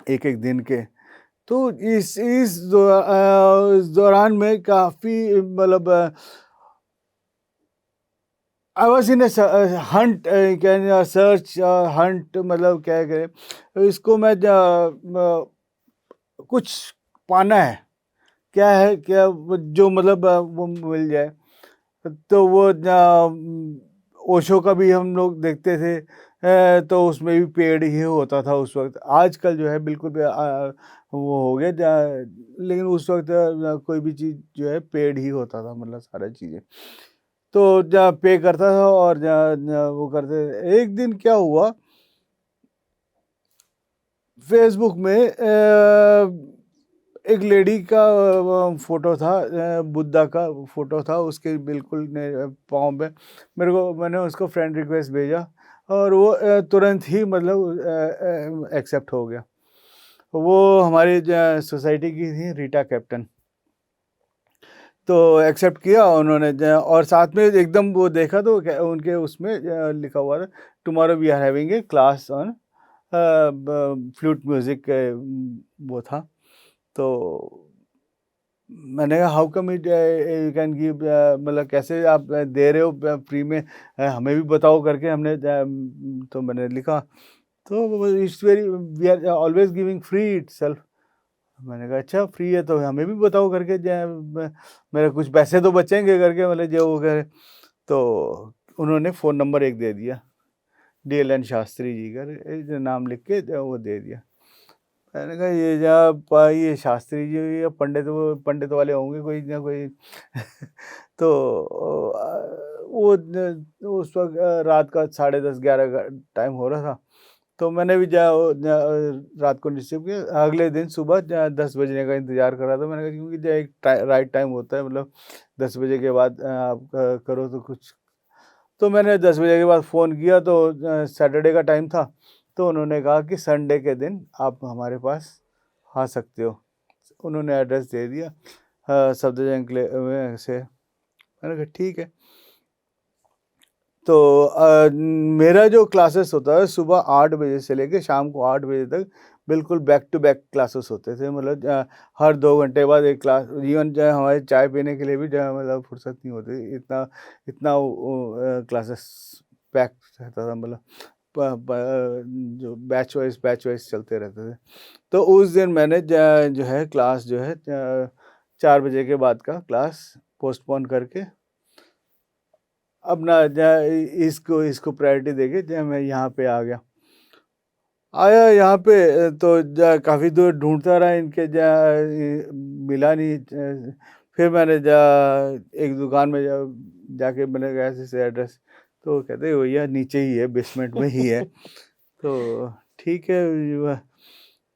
एक एक दिन के। तो इस दौरान में काफ़ी मतलब I was in Hunt, can search Hunt, मतलब क्या करें इसको, मैं कुछ पाना है, क्या है, क्या जो मतलब वो मिल जाए। तो वो ओशो का भी हम लोग देखते थे, तो उसमें भी पेड़ ही होता था उस वक्त। आजकल जो है बिल्कुल भी वो हो गया लेकिन उस वक्त कोई भी चीज़ जो है पेड़ ही होता था, मतलब सारा चीज़ें। तो जहाँ पे करता था और जहाँ वो करते, एक दिन क्या हुआ, फेसबुक में एक लेडी का फोटो था, बुद्धा का फोटो था उसके बिल्कुल पाँव पे। मैंने उसको फ्रेंड रिक्वेस्ट भेजा, और वो तुरंत ही मतलब एक्सेप्ट हो गया। वो हमारी सोसाइटी की थी, रीटा कैप्टन। तो एक्सेप्ट किया उन्होंने, और साथ में एकदम वो देखा तो उनके उसमें लिखा हुआ था, tomorrow we are having a class on flute music, वो था। तो मैंने कहा how come it you can give, मतलब कैसे आप दे रहे हो फ्री में, हमें भी बताओ करके हमने तो मैंने लिखा, तो it's very, we are always giving free itself. मैंने कहा अच्छा फ्री है तो हमें भी बताओ करके, मेरे कुछ पैसे तो बचेंगे करके, मतलब जो वो करे। तो उन्होंने फ़ोन नंबर एक दे दिया, DLN शास्त्री जी का नाम लिख के वो दे दिया। मैंने कहा ये ये शास्त्री जी या पंडित वाले होंगे कोई ना कोई। तो उस वक्त रात का 10:30-11 का टाइम हो रहा था। तो मैंने भी रात को रिसीव किया। अगले दिन सुबह 10 बजने का इंतज़ार कर रहा था। मैंने कहा क्योंकि जो एक राइट टाइम होता है, मतलब 10 बजे के बाद आप करो तो कुछ। तो मैंने 10 बजे के बाद फ़ोन किया, तो सैटरडे का टाइम था। तो उन्होंने कहा कि संडे के दिन आप हमारे पास आ सकते हो। उन्होंने एड्रेस दे दिया सफदरजंग में से। मैंने कहा ठीक है। तो मेरा जो क्लासेस होता है सुबह 8 बजे से लेकर शाम को 8 बजे तक, बिल्कुल बैक टू बैक क्लासेस होते थे, मतलब हर 2 घंटे बाद एक क्लास, इवन जो है हमारे चाय पीने के लिए भी जो है मतलब फुर्सत नहीं होती, इतना इतना क्लासेस पैक रहता था, मतलब जो बैच वाइज चलते रहते थे। तो उस दिन मैंने जो है क्लास जो है 4 बजे के बाद का क्लास पोस्टपोन करके अपना इसको प्रायोरिटी देके जो मैं यहाँ पे आ गया। आया यहाँ पे तो काफ़ी दूर ढूंढता रहा, इनके मिला नहीं। फिर मैंने एक दुकान में जाके मैंने कहा ऐसे एड्रेस, तो कहते भैया नीचे ही है, बेसमेंट में ही है। तो ठीक है,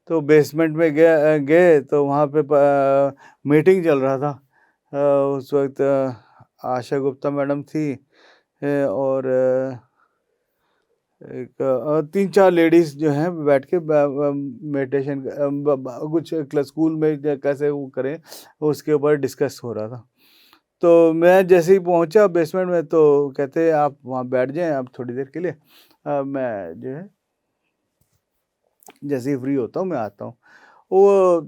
तो बेसमेंट में गए गए तो वहाँ पे मीटिंग चल रहा था। उस वक्त आशा गुप्ता मैडम थी, और एक 3-4 लेडीज जो हैं बैठ के मेडिटेशन कुछ स्कूल में कैसे वो करें उसके ऊपर डिस्कस हो रहा था। तो मैं जैसे ही पहुंचा बेसमेंट में तो कहते आप वहाँ बैठ जाएं आप थोड़ी देर के लिए, मैं जो है जैसे ही फ्री होता हूँ मैं आता हूँ। वो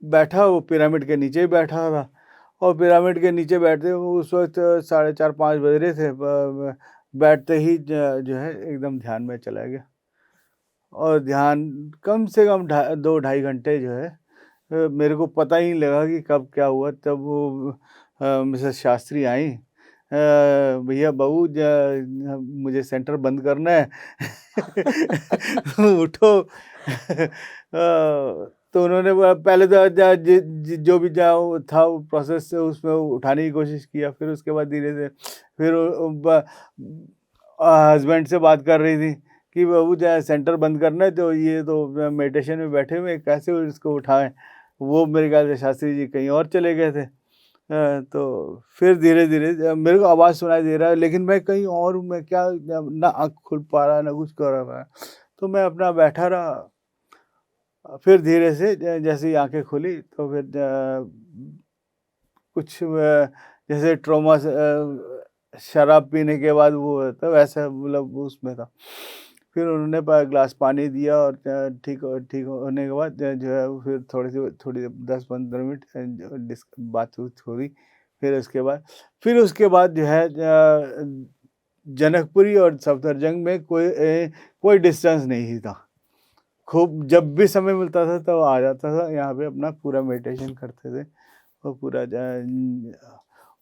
बैठा, वो पिरामिड के नीचे ही बैठा था, और पिरामिड के नीचे बैठते उस वक्त 4:30-5 बज रहे थे। बैठते ही जो है एकदम ध्यान में चला गया, और ध्यान कम से कम 2-2.5 घंटे जो है मेरे को पता ही नहीं लगा कि कब क्या हुआ। तब वो मिसेस शास्त्री आई, भैया बहू मुझे सेंटर बंद करना है उठो। तो उन्होंने पहले तो जो भी था वो प्रोसेस से उसमें उठाने की कोशिश किया, फिर उसके बाद धीरे से फिर हस्बैंड से बात कर रही थी कि बहू जो सेंटर बंद करना है, तो ये तो मेडिटेशन में बैठे हुए कैसे इसको उठाएं। वो मेरे ख्याल से शास्त्री जी कहीं और चले गए थे। तो फिर धीरे धीरे मेरे को आवाज़ सुनाई दे रहा है, लेकिन मैं कहीं और हूँ, मैं क्या ना आँख खुल पा रहा ना कुछ कर रहा है। तो मैं अपना बैठा रहा। फिर धीरे से जैसे ही आंखें खुली तो फिर कुछ जैसे ट्रॉमा शराब पीने के बाद वो होता है वैसा, मतलब उसमें था। फिर उन्होंने ग्लास पानी दिया, और ठीक होने के बाद जो है फिर थोड़ी 10-15 मिनट बातचीत हुई। फिर उसके बाद जो है जनकपुरी और सफदरजंग में कोई डिस्टेंस नहीं था। खूब जब भी समय मिलता था तो आ जाता था यहाँ पे, अपना पूरा मेडिटेशन करते थे। और पूरा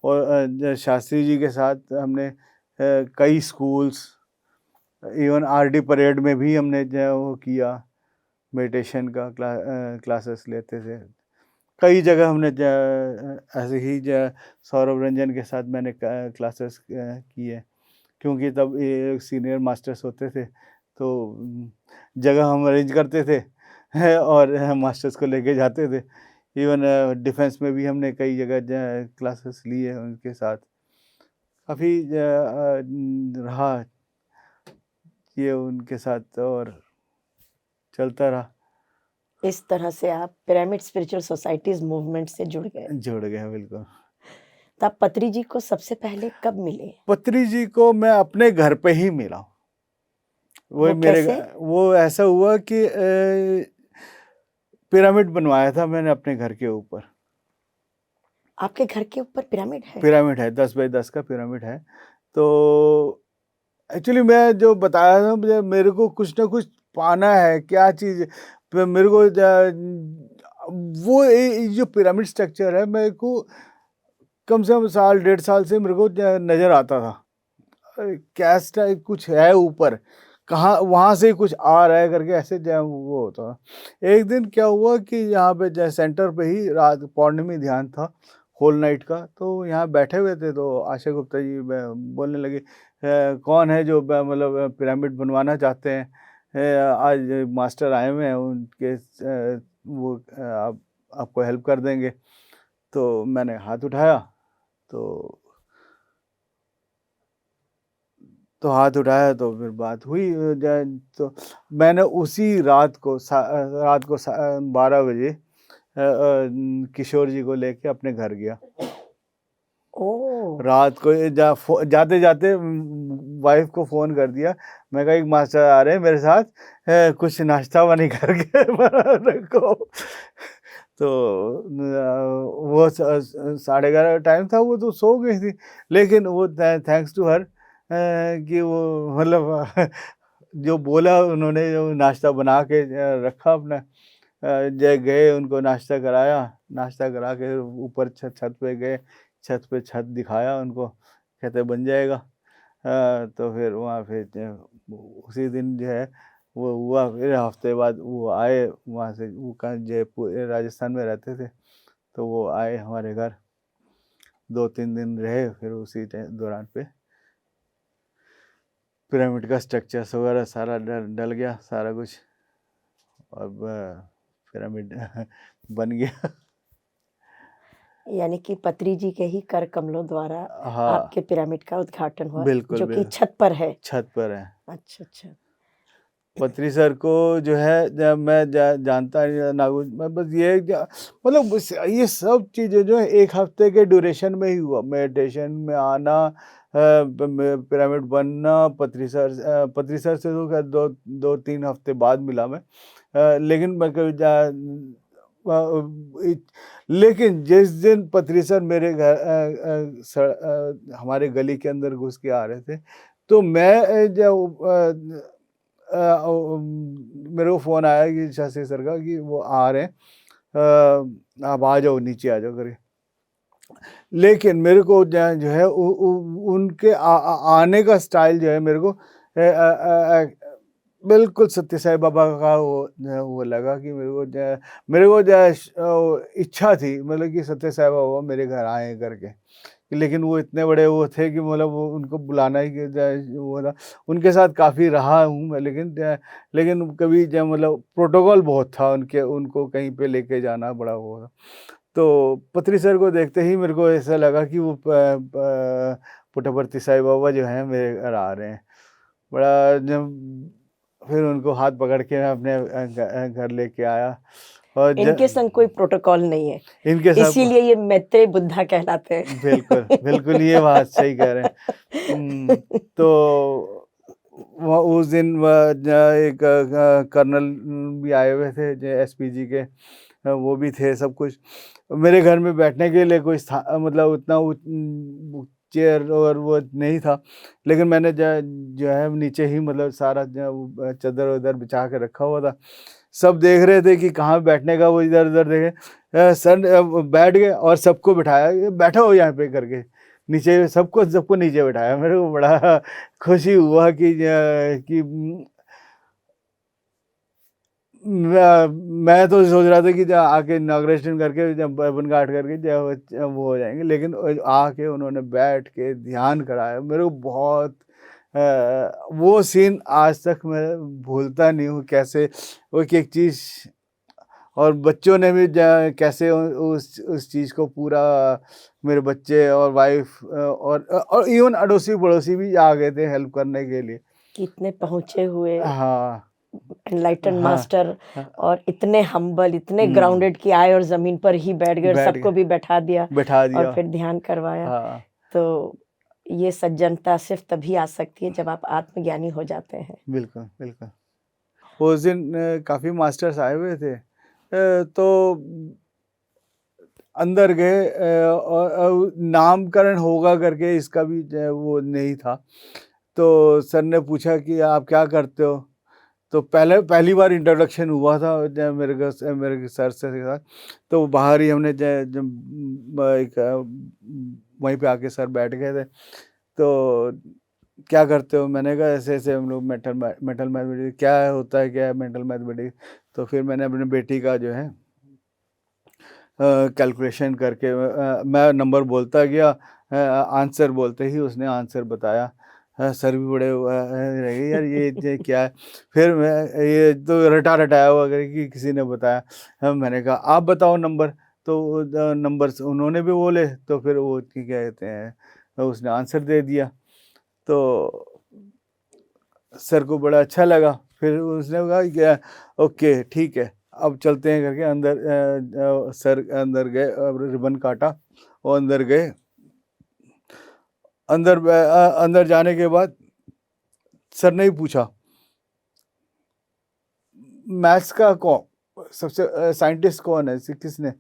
और शास्त्री जी के साथ हमने कई स्कूल्स, इवन आरडी परेड में भी हमने जो वो किया, मेडिटेशन का क्लासेस लेते थे। कई जगह हमने ऐसे ही सौरभ रंजन के साथ मैंने क्लासेस किए, क्योंकि तब ये सीनियर मास्टर्स होते थे, तो जगह हम अरेंज करते थे और मास्टर्स को लेके जाते थे। इवन डिफेंस में भी हमने कई जगह क्लासेस लिए उनके साथ। काफ़ी रहा ये उनके साथ, और चलता रहा। इस तरह से आप पिरामिड स्पिरिचुअल सोसाइटीज मूवमेंट से जुड़ गए। जुड़ गया बिल्कुल। तो आप पत्री जी को सबसे पहले कब मिले? पत्री जी को मैं अपने घर पे ही मिला। वो कैसे? वो ऐसा हुआ कि पिरामिड बनवाया था मैंने अपने घर के ऊपर। आपके घर के ऊपर पिरामिड है? पिरामिड है, 10 बाई 10 का पिरामिड है। तो एक्चुअली मैं जो बताया था, मेरे को कुछ ना कुछ पाना है, क्या चीज़ मेरे को वो जो पिरामिड स्ट्रक्चर है मेरे को कम से कम 1.5 साल से मेरे को नज़र आता था। कैस्ट टाइप कुछ है ऊपर, कहाँ वहाँ से कुछ आ रहा है करके ऐसे वो होता। एक दिन क्या हुआ कि यहाँ पे सेंटर पे ही रात पौर्णिमी ध्यान था, होल नाइट का। तो यहाँ बैठे हुए थे, तो आशा गुप्ता जी बोलने लगे कौन है जो मतलब पिरामिड बनवाना चाहते हैं, आज मास्टर आए हुए हैं उनके, वो आपको हेल्प कर देंगे। तो मैंने हाथ उठाया, तो हाथ उठाया, तो फिर बात हुई। तो मैंने उसी रात को 12 बजे किशोर जी को लेके अपने घर गया। ओह! रात को जाते जाते वाइफ को फ़ोन कर दिया। मैं कहा एक मास्टर आ रहे हैं मेरे साथ, कुछ नाश्ता पानी करके बना रखो। तो वो 11:30 टाइम था, वो तो सो गई थी, लेकिन वो थैंक्स टू हर कि वो मतलब जो बोला उन्होंने, जो नाश्ता बना के रखा अपना, गए उनको नाश्ता कराया, नाश्ता करा के ऊपर छत पे गए, छत पे छत दिखाया उनको, कहते बन जाएगा। तो फिर वहाँ पे उसी दिन जो है वो हुआ। फिर हफ्ते बाद वो आए वहाँ से, वो कहाँ जयपुर राजस्थान में रहते थे, तो वो आए हमारे घर, 2-3 दिन रहे। फिर उसी दौरान पे पिरामिड का स्ट्रक्चर्स वगैरह सारा डल गया, सारा कुछ। अब पिरामिड बन गया। यानी कि पत्री जी के ही कर कमलों द्वारा हाँ, आपके पिरामिड का उद्घाटन हुआ, बिल्कुल, जो कि बिल्कुल। छत पर है। छत पर है। अच्छा, अच्छा। पत्री सर को जो है मैं जानता नहीं नागू, मैं बस ये मतलब ये सब चीज़ें जो है 1 हफ्ते के ड्यूरेशन में ही हुआ। मेडिटेशन में आना, पिरामिड बनना, पत्री सर से तो खैर 2-3 हफ्ते बाद मिला मैं। लेकिन मैं कभी लेकिन जिस दिन पत्री सर मेरे घर हमारे गली के अंदर घुस के आ रहे थे, तो मैं जब मेरे को फ़ोन आया कि शास्त्री सर का कि वो आ रहे हैं, आप आ जाओ, नीचे आ जाओ करके। लेकिन मेरे को जो है उनके आने का स्टाइल जो है मेरे को बिल्कुल सत्य साई बाबा का वो लगा कि मेरे को इच्छा थी, मतलब कि सत्य साई बाबा मेरे घर आए करके। लेकिन वो इतने बड़े वो थे कि मतलब वो उनको बुलाना ही वो था। उनके साथ काफ़ी रहा हूँ मैं, लेकिन कभी जब मतलब प्रोटोकॉल बहुत था उनके, उनको कहीं पे लेके जाना बड़ा वो था। तो पत्री सर को देखते ही मेरे को ऐसा लगा कि वो पुट्टपर्ती साईं बाबा जो हैं मेरे घर आ रहे हैं। बड़ा जब फिर उनको हाथ पकड़ के मैं अपने घर लेके आया, और इनके संग कोई प्रोटोकॉल नहीं है, इनके साथ इसीलिए ये मैत्रेय बुद्धा कहलाते हैं। बिल्कुल, बिल्कुल ये बात सही कह रहे हैं। तो उस दिन एक कर्नल भी आए हुए थे, जो एसपीजी के, वो भी थे, सब कुछ। मेरे घर में बैठने के लिए कोई मतलब उतना चेयर और वो नहीं था, लेकिन मैंने जो है नीचे ही मतलब सारा चादर उधर बिछा के रखा हुआ था। सब देख रहे थे कि कहाँ बैठने का, वो इधर-उधर देखे। सर बैठ गए और सबको बिठाया, बैठो यहाँ पे करके। नीचे सबको नीचे बिठाया। मेरे को बड़ा खुशी हुआ कि मैं तो सोच रहा था कि जब आके इनॉग्रेशन करके, जब बन गाठ करके जब वो हो जाएँगे, लेकिन आके उन्होंने बैठ के ध्यान कराया। मेरे को बहुत वो सीन आज तक मैं भूलता नहीं हूँ। कैसे वो एक चीज़, और बच्चों ने भी कैसे उस चीज़ को पूरा, मेरे बच्चे और वाइफ और इवन अड़ोसी-पड़ोसी भी आ गए थे हेल्प करने के लिए। कि इतने पहुँचे हुए हाँ, एनलाइटेंड हाँ, मास्टर हाँ। और इतने हम्बल, इतने हुँ, ग्राउंडेड कि आए और ज़मीन पर ही बैठ गए और बैठ सबको गए, भी बैठा दिया बैठा और दिया। फिर ध्यान करवाया। हाँ, तो ये सज्जनता सिर्फ़ तभी आ सकती है जब आप आत्मज्ञानी हो जाते हैं। बिल्कुल, बिल्कुल। उस दिन काफ़ी मास्टर्स आए हुए थे। तो अंदर गए, और नामकरण होगा करके इसका भी वो नहीं था। तो सर ने पूछा कि आप क्या करते हो? तो पहली बार इंट्रोडक्शन हुआ था मेरे सर से के साथ। तो बाहर ही हमने एक वहीं पे आके सर बैठ गए थे। तो क्या करते हो? मैंने कहा ऐसे-ऐसे हम लोग मेंटल मैथमेटिक्स। क्या होता है, क्या है मेंटल मैथमेटिक्स? तो फिर मैंने अपनी बेटी का जो है कैलकुलेशन करके मैं नंबर बोलता गया, आंसर बोलते ही उसने आंसर बताया। सर भी बड़े रह गए, यार ये क्या है? फिर मैं ये तो रटाया हुआ कि किसी ने बताया। मैंने कहा आप बताओ नंबर। तो नंबर्स उन्होंने भी बोले, तो फिर वो क्या कहते हैं, उसने आंसर दे दिया। तो सर को बड़ा अच्छा लगा। फिर उसने कहा कि ओके ठीक है, अब चलते हैं करके अंदर। सर अंदर गए और रिबन काटा और अंदर गए। अंदर जाने के बाद सर ने ही पूछा, मैथ्स का कौन सबसे साइंटिस्ट कौन है, किसने?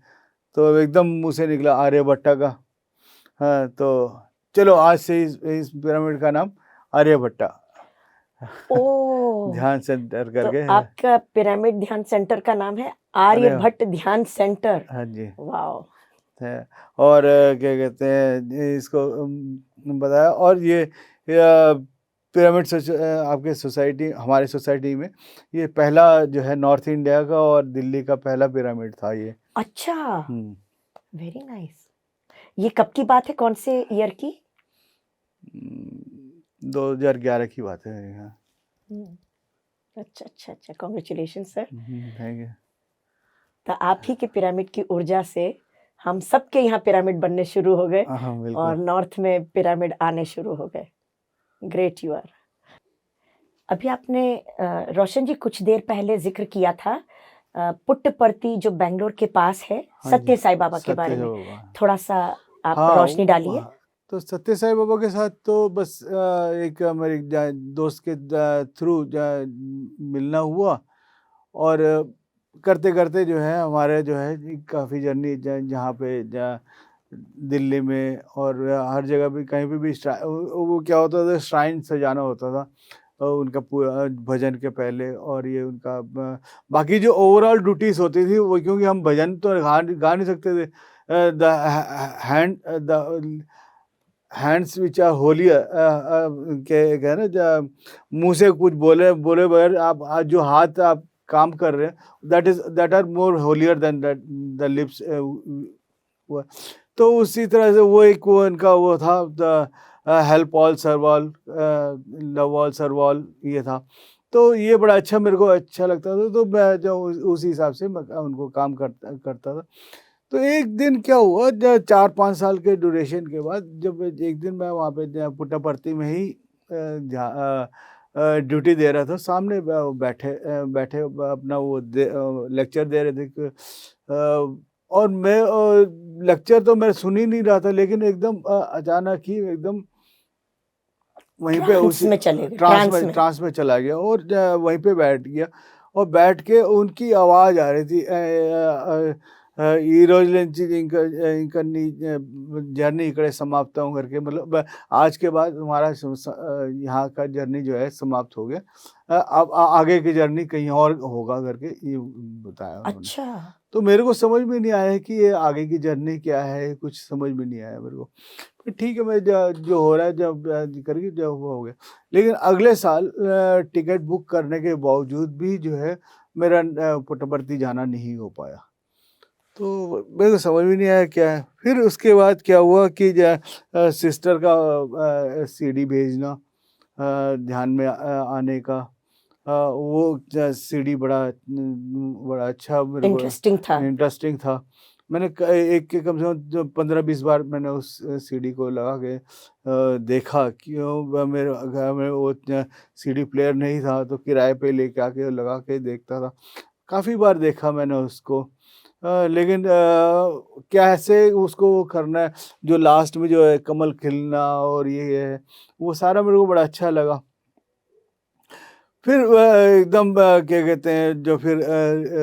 तो एकदम मुंह से निकला आर्यभट्टा का। हाँ, तो चलो आज से इस पिरामिड का नाम आर्यभट्टा ओ, ध्यान सेंटर तो करके है। आपका पिरामिड ध्यान सेंटर का नाम है आर्यभट्ट ध्यान सेंटर। हाँ जी वाओ। है। और क्या कहते हैं इसको बताया। और ये पिरामिड आपके सोसाइटी, हमारे सोसाइटी में ये पहला जो है नॉर्थ इंडिया का और दिल्ली का पहला पिरामिड था ये। अच्छा, वेरी नाइस। ये कब की बात है, कौन से ईयर की? 2011 की बात है मेरे यहाँ। अच्छा अच्छा अच्छा, कॉन्ग्रेचुलेशन सर। Thank you. तो आप ही के पिरामिड की ऊर्जा से हम सबके यहाँ पिरामिड बनने शुरू हो गए हाँ और बिल्कुल। नॉर्थ में पिरामिड आने शुरू हो गए। Great you are. अभी आपने रोशन जी कुछ देर पहले जिक्र किया था पुट्टपर्ती जो बेंगलोर के पास है, हाँ सत्य जी, साई बाबा के सत्य बारे साई में बाबा। थोड़ा सा आप हाँ रोशनी डालिए। तो सत्य साई बाबा के साथ तो बस एक मेरे दोस्त के थ्रू मिलना हुआ। और करते करते जो है हमारे जो है काफ़ी जर्नी जहाँ पे दिल्ली में और हर जगह भी कहीं पे भी वो क्या होता था, श्राइन सजाना होता था उनका पूरा भजन के पहले। और ये उनका बाकी जो ओवरऑल ड्यूटीज होती थी वो, क्योंकि हम भजन तो गा नहीं सकते थे। The hands which are holier के ना, मुंह से कुछ बोले बगैर आप जो हाथ आप काम कर रहे हैं that are more holier than that the lips. तो उसी तरह से वो एक वो इनका वो था, the help all serve all, love all serve all, ये था। तो ये बड़ा अच्छा मेरे को अच्छा लगता था। तो मैं जो उसी हिसाब से मैं उनको काम करता था। तो एक दिन क्या हुआ, 4-5 साल के ड्यूरेशन के बाद जब एक दिन मैं वहाँ पे पुट्टपर्ती में ही ड्यूटी दे रहा था, सामने बैठे अपना वो लेक्चर दे रहे थे। और मैं लेक्चर तो मैं सुन ही नहीं रहा था, लेकिन एकदम अचानक ही एकदम वहीं पे ट्रांस में चले गए, ट्रांस में चला गया और वहीं पे बैठ गया। और बैठ के उनकी आवाज़ आ रही थी, ఈ రోజు నుంచి ఇంకా ఇంకా నీ जर्नी इकड़े समाप्त हूँ करके, मतलब आज के बाद हमारा यहाँ का जर्नी जो है समाप्त हो गया, अब आगे की जर्नी कहीं और होगा करके ये बताया उन्होंने। अच्छा, तो मेरे को समझ में नहीं आया कि ये आगे की जर्नी क्या है, कुछ समझ में नहीं आया मेरे को। फिर ठीक है, मैं जो हो रहा है जब करके जब वो हो गया। लेकिन अगले साल टिकट बुक करने के बावजूद भी जो है मेरा पुट्टपर्ती जाना नहीं हो पाया। तो मेरे को समझ में नहीं आया क्या है। फिर उसके बाद क्या हुआ कि सिस्टर का सीडी भेजना, ध्यान में आने का, वो सीडी बड़ा अच्छा मेरे को इंटरेस्टिंग था। मैंने एक के कम से कम 15-20 बार मैंने उस सीडी को लगा के देखा। क्यों मेरे घर में वो सीडी प्लेयर नहीं था, तो किराए पे लेके आके लगा के देखता था। काफ़ी बार देखा मैंने उसको। लेकिन कैसे उसको करना है, जो लास्ट में जो है कमल खिलना और ये है, वो सारा मेरे को बड़ा अच्छा लगा। फिर एकदम क्या कहते हैं, जो फिर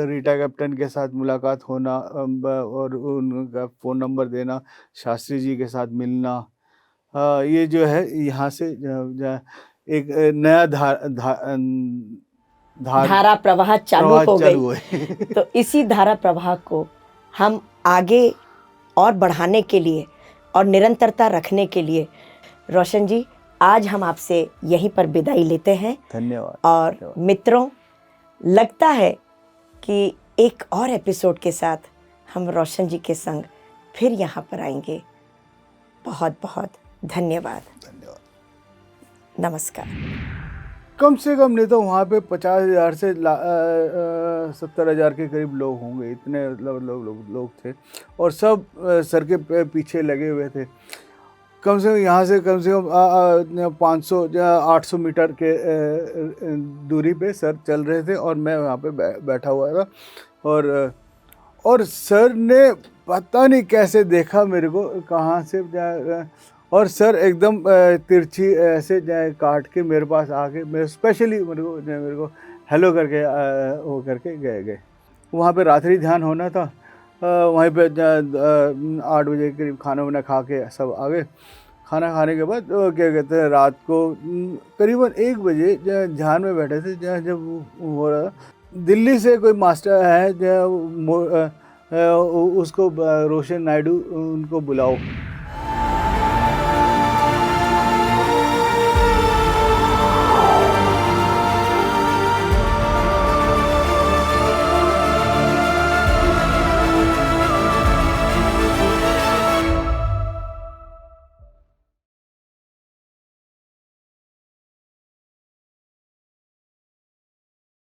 रीटा कैप्टन के साथ मुलाकात होना, और उनका फ़ोन नंबर देना, शास्त्री जी के साथ मिलना, ये जो है यहाँ से एक नया धारा प्रवाह चालू हो गई। तो इसी धारा प्रवाह को हम आगे और बढ़ाने के लिए और निरंतरता रखने के लिए, रोशन जी, आज हम आपसे यहीं पर विदाई लेते हैं। धन्यवाद। और मित्रों, लगता है कि एक और एपिसोड के साथ हम रोशन जी के संग फिर यहाँ पर आएंगे। बहुत बहुत धन्यवाद। नमस्कार। कम से कम नहीं तो वहाँ पे 50,000 से 70,000 के करीब लोग होंगे, इतने लोग थे। और सब सर के पीछे लगे हुए थे। कम से कम यहाँ से कम 500-800 मीटर के दूरी पे सर चल रहे थे और मैं वहाँ पे बैठा हुआ था। और सर ने पता नहीं कैसे देखा मेरे को, कहाँ से और सर एकदम तिरछी ऐसे काट के मेरे पास आके मेरे स्पेशली मेरे को हेलो करके वो करके गए। वहाँ पे रात्रि ध्यान होना था। वहीं पे 8 बजे के करीब खाना वाना खा के सब आ गए। खाना खाने के बाद क्या कहते हैं, रात को करीबन 1 बजे ध्यान में बैठे थे, जब वो हो रहा था, दिल्ली से कोई मास्टर है उसको रोशन नायडू, उनको बुलाओ।